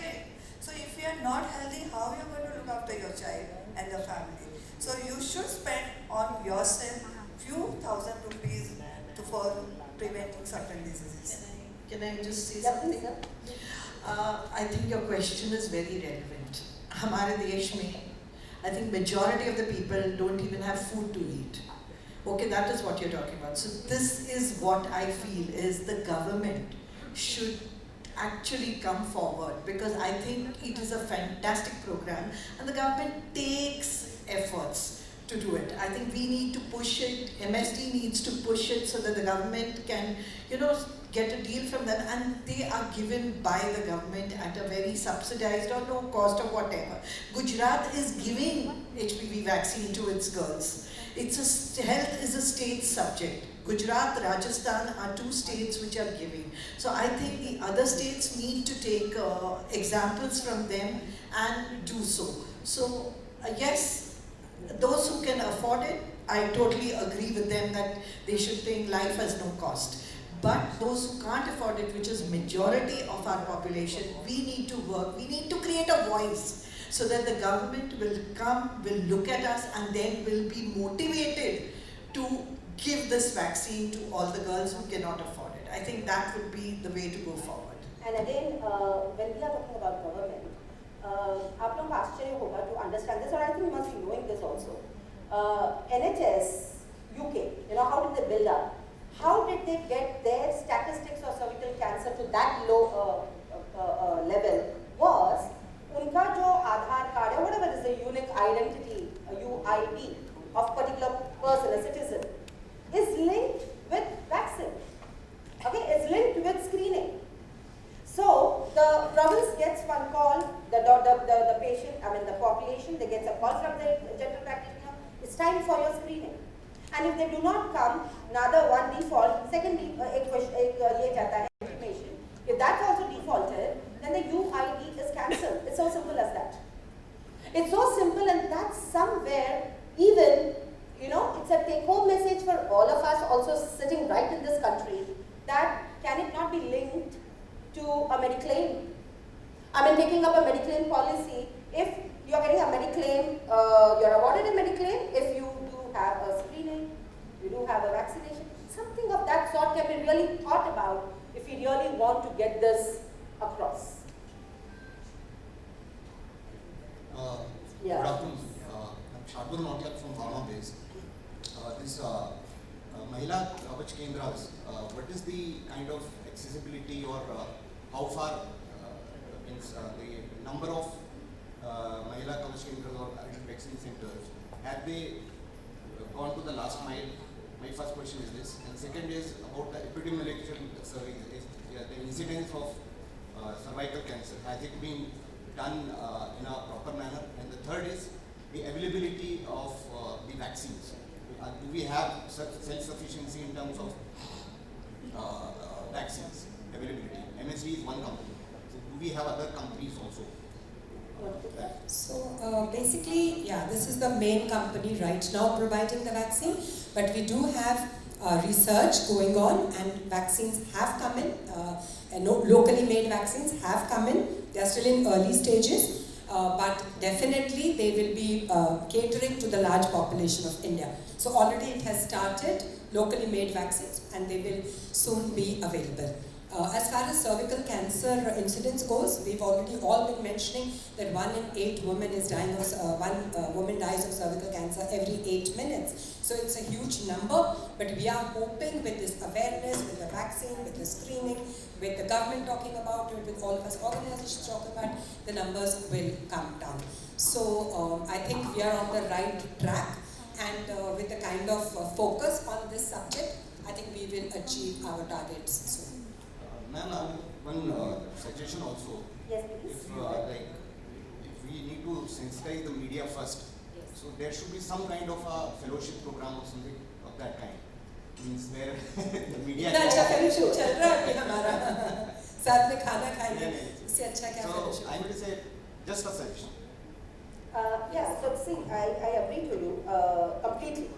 So if you are not healthy, how you are going to look after your child and the family? So you should spend on yourself few thousand rupees for preventing certain diseases. Can I just say something? I think your question is very relevant. हमारे देश में, I think majority of the people don't even have food to eat. Okay, that is what you're talking about. So this is what I feel is the government should actually come forward, because I think it is a fantastic program and the government takes efforts to do it. I think we need to push it, MSD needs to push it so that the government can, get a deal from them, and they are given by the government at a very subsidized or no cost or whatever. Gujarat is giving HPV vaccine to its girls. Health is a state subject. Gujarat, Rajasthan are 2 states which are giving. So I think the other states need to take examples from them and do so. So yes, those who can afford it, I totally agree with them that they should think life has no cost. But those who can't afford it, which is majority of our population, we need to work, we need to create a voice so that the government will come, will look at us, and then will be motivated to give this vaccine to all the girls who cannot afford it. I think that would be the way to go forward. And again, when we are talking about government, आप लोगों को आश्चर्य होगा to understand this, or I think you must be knowing this also. NHS, UK, how did they build up? How did they get their statistics of cervical cancer to that low level? Was उनका जो आधार card है, whatever is the unique identity, UID of particular person, a citizen, is linked with vaccine. Okay, is linked with screening. So the province gets one call, the patient, the population, they get a call from the general practitioner. It's time for your screening. And if they do not come, another one default, secondly, information. If that's also defaulted, then the UID is cancelled. It's so simple as that. It's so simple, and that's somewhere even, it's a take-home message for all of us also sitting right in this country, that can it not be linked to a Mediclaim? Taking up a Mediclaim policy, if you're getting a Mediclaim, you're awarded a Mediclaim if you do have a screening, you do have a vaccination, something of that sort can be really thought about if we really want to get this across. Good afternoon. I'm Shardul Nautiyal from Pharma Base. This Mahila Kavach Kendras, what is the kind of accessibility, or how far means the number of Mahila Kavach Kendras or vaccine centers, have they gone to the last mile? My first question is this. And second is about the epidemiological survey. The incidence of cervical cancer, has it been done in a proper manner? And the third is the availability of the vaccines. Do we have self-sufficiency in terms of vaccines availability? MSD is one company. So do we have other companies also? So basically, this is the main company right now providing the vaccine, but we do have research going on, and vaccines have come in, and locally made vaccines have come in. They are still in early stages. but definitely they will be catering to the large population of India. So already it has started, locally made vaccines, and they will soon be available. As far as cervical cancer incidence goes, we've already all been mentioning that 1 in 8 women is dying of, one woman dies of cervical cancer every 8 minutes. So it's a huge number, but we are hoping with this awareness, with the vaccine, with the screening, with the government talking about it, with all of us organizations talking about it, the numbers will come down. So I think we are on the right track, and with the kind of focus on this subject, I think we will achieve our targets soon. Ma'am, one suggestion also. Yes, please. If we need to sensitize the media first, so there should be some kind of a fellowship program or something of that kind. Means where the media. अच्छा fellowship चल रहा है अभी हमारा साथ में खाना खाएंगे इससे अच्छा क्या fellowship? I would say just a suggestion. Yeah, so see, I agree to you completely.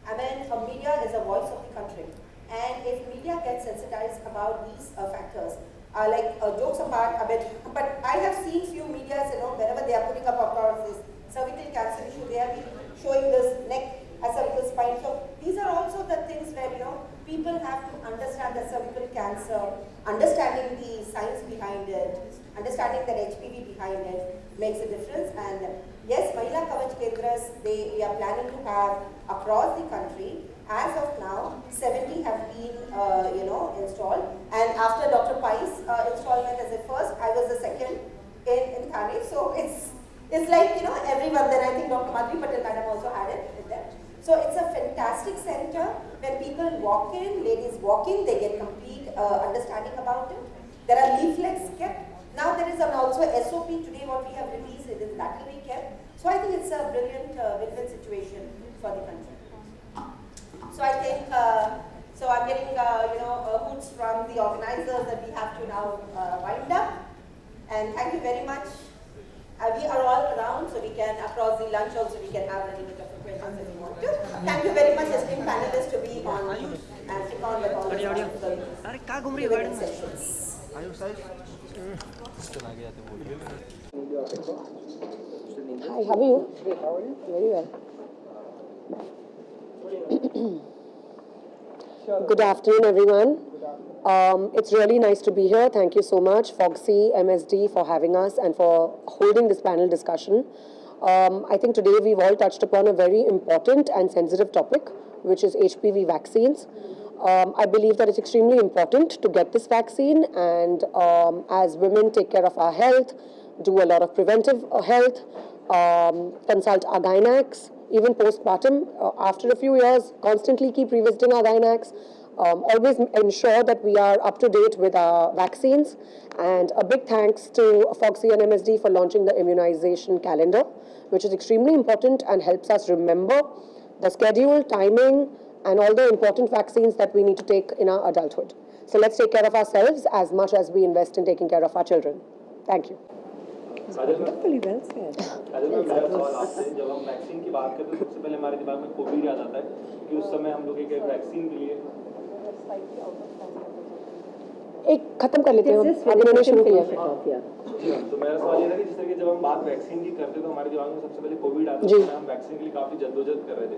I mean, media is a voice of the country. And if media gets sensitized about these factors, like jokes apart a bit, but I have seen few medias, whenever they are putting up about this cervical cancer issue, they have been showing this neck as cervical spine. So these are also the things where, people have to understand the cervical cancer, understanding the science behind it, understanding that HPV behind it makes a difference. And yes, Mahila Kavach Kendras, we are planning to have across the country. As of now, 70 have been, installed. And after Dr. Pai's installment as the first, I was the second in Thane. So it's like, everyone. Then I think Dr. Madhuri Patel Madam also had it with them. So it's a fantastic center. When people walk in, ladies walk in, they get complete understanding about it. There are leaflets kept. Now there is also SOP today, what we have released, that will be kept. So I think it's a brilliant win-win situation for the country. So I think, so I'm getting, hoots from the organizers that we have to now wind up. And thank you very much. We are all around, so we can, across the lunch also, we can have a little bit of questions if you want to. Thank you very much, esteemed panelists, to be on and stick on with all the sessions. Hi, how are you? Very well. Good afternoon, everyone. It's really nice to be here. Thank you so much, Foxy, MSD, for having us and for holding this panel discussion. I think today we've all touched upon a very important and sensitive topic, which is HPV vaccines. I believe that it's extremely important to get this vaccine, and as women take care of our health, do a lot of preventive health, consult our gynacs, even postpartum, after a few years, constantly keep revisiting our gynacs, always ensure that we are up to date with our vaccines. And a big thanks to Foxy and MSD for launching the immunization calendar, which is extremely important and helps us remember the schedule, timing, and all the important vaccines that we need to take in our adulthood. So let's take care of ourselves as much as we invest in taking care of our children. Thank you. Hopefully well said. मेरा सवाल आपसे, जब हम vaccine की बात करते हैं सबसे पहले हमारे दिमाग में कोविड याद आता है कि उस समय हम लोग एक वैक्सीन के लिए एक खत्म कर लेते हैं, अब इन्होंने शुरू किया है। तो मेरा सवाल ये था कि जिस तरह की जब हम बात वैक्सीन की करते तो हमारे दिमाग में सबसे पहले कोविड आता है, हम वैक्सीन के लिए काफी जद्दोजहद कर रहे थे।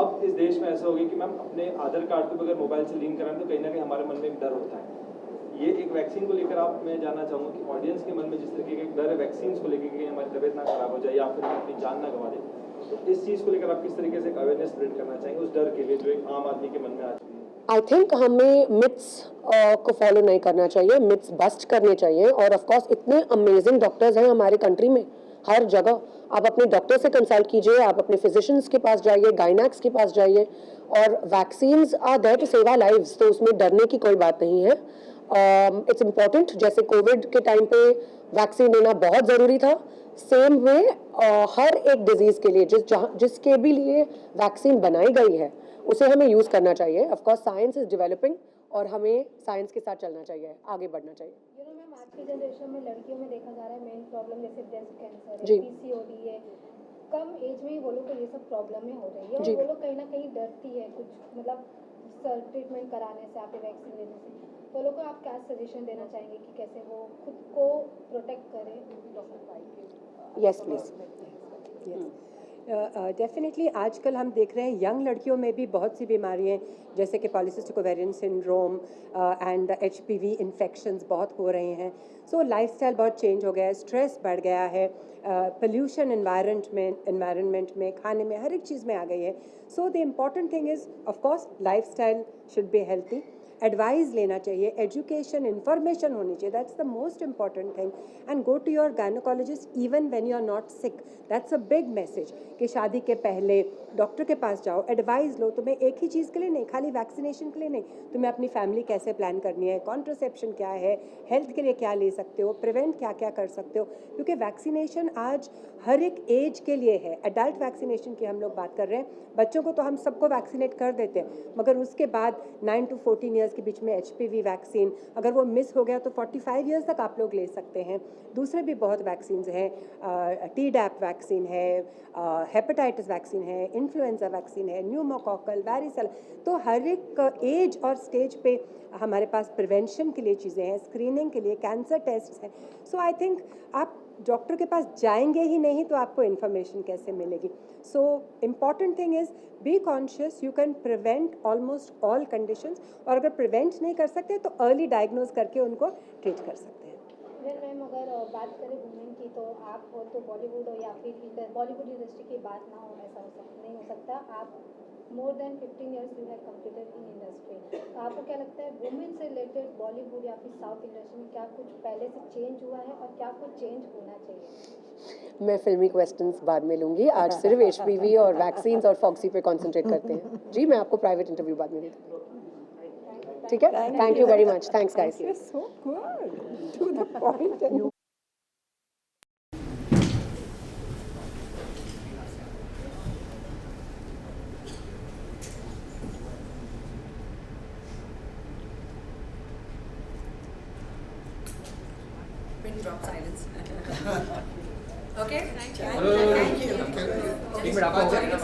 अब इस देश में ऐसा हो गया कि मैम अपने आधार कार्ड को अगर मोबाइल से लिंक कराएं तो कहीं ना कहीं हमारे मन में एक डर होता है। ये एक वैक्सीन को लेकर आप मैं जानना चाहूँगा कि ऑडियंस के मन में जिस तरीके का एक डर है वैक्सीन को लेकर कि हमारी तबीयत ना खराब हो जाए या फिर अपनी जान ना गंवा दे, तो इस चीज़ को लेकर आप किस तरीके से अवेयरनेस स्प्रेड करना चाहेंगे उस डर के लिए जो एक आम आदमी के मन में आ चुकी है? आई थिंक हमें मिथ्स को फॉलो नहीं करना चाहिए, मिथ्स बस्ट करने चाहिए। और ऑफ कोर्स इतने अमेजिंग डॉक्टर्स हैं हमारे कंट्री में, हर जगह। आप अपने डॉक्टर से कंसल्ट कीजिए, आप अपने फिजिशियंस के पास जाइए, गाइनैक्स के पास जाइए, और vaccines are there to save our lives, तो उसमें डरने की कोई बात नहीं है। इट्स इम्पॉर्टेंट, जैसे कोविड के टाइम पे वैक्सीन लेना बहुत ज़रूरी था, सेम वे हर एक डिजीज़ के लिए जिसके भी लिए वैक्सीन बनाई गई है उसे हमें यूज़ करना चाहिए। Of course science is developing और हमें साइंस के साथ चलना चाहिए, आगे बढ़ना चाहिए। मैम आज की जनरेशन में लड़कियों में देखा जा रहा है मेन प्रॉब्लम जैसे ब्रेस्ट कैंसर है, जी, पीसीओडी है, कम एज में ही वो लोग को ये सब प्रॉब्लमें हो रही है और वो लोग कहीं ना कहीं डरती है कुछ, मतलब ट्रीटमेंट कराने से, आपके वैक्सीन लेने से। तो लोगों को आप क्या सजेशन देना चाहेंगे कि कैसे वो खुद को प्रोटेक्ट करें? Yes please. डेफिनेटली आजकल हम देख रहे हैं यंग लड़कियों में भी बहुत सी बीमारियाँ जैसे कि polycystic ovarian syndrome and HPV infections बहुत हो रहे हैं। सो लाइफस्टाइल बहुत चेंज हो गया है, स्ट्रेस बढ़ गया है, पोल्यूशन एनवायरनमेंट में, खाने में, हर एक चीज़ में आ गई है। So the important thing is of course lifestyle should be healthy, advice लेना चाहिए, एजुकेशन, इन्फॉर्मेशन होनी चाहिए, that's the most important thing, and go to your gynaecologist even when you are not sick, that's a big message कि शादी के पहले doctor के पास जाओ, एडवाइस लो। तुम्हें एक ही चीज़ के लिए नहीं, खाली वैक्सीनेशन के लिए नहीं, तुम्हें अपनी फैमिली कैसे प्लान करनी है, कॉन्ट्रासेप्शन क्या है, हेल्थ के लिए क्या ले सकते हो, प्रिवेंट क्या क्या कर सकते हो, क्योंकि वैक्सीनेशन आज हर एक एज के लिए है। एडल्ट वैक्सीनेशन की हम लोग बात कर रहे हैं, बच्चों को तो हम सबको वैक्सीनेट कर देते हैं, मगर उसके बाद 9 to 14 ईयर्स के बीच में HPV वैक्सीन अगर वो मिस हो गया तो 45 ईयर्स तक आप लोग ले सकते हैं। दूसरे भी बहुत वैक्सीन हैं, Tdap वैक्सीन है, हेपेटाइटिस वैक्सीन है, इन्फ्लुएंजा वैक्सीन है, न्यूमोकॉकल, वैरिसेला। तो हर एक एज और स्टेज पे हमारे पास प्रिवेंशन के लिए चीज़ें हैं, स्क्रीनिंग के लिए कैंसर टेस्ट हैं। सो आई थिंक आप डॉक्टर के पास जाएंगे ही नहीं तो आपको इन्फॉर्मेशन कैसे मिलेगी। So important thing is be conscious, you can prevent almost all conditions, और अगर प्रिवेंट नहीं कर सकते तो अर्ली डायग्नोज करके उनको ट्रीट कर सकते हैं। मैम अगर बात करें वुमेन की तो आप तो बॉलीवुड हो या फिर बॉलीवुड इंडस्ट्री की बात ना हो, ऐसा नहीं हो सकता। आप more than 15 years you have completed in industry, तो आपको क्या लगता है वुमेन से रिलेटेड बॉलीवुड या फिर साउथ इंडस्ट्री में क्या कुछ पहले से चेंज हुआ है और क्या कुछ चेंज होना चाहिए? मैं फिल्मी क्वेश्चंस बाद में लूँगी, आज सिर्फ HPV और वैक्सीन्स और फॉक्सी पे कॉन्सेंट्रेट करते हैं। जी, मैं आपको प्राइवेट इंटरव्यू बाद में देती हूँ, ठीक है? Thank you very much, thanks guys. So good. To the point. Pin drop silence. Okay? Thank you. Okay.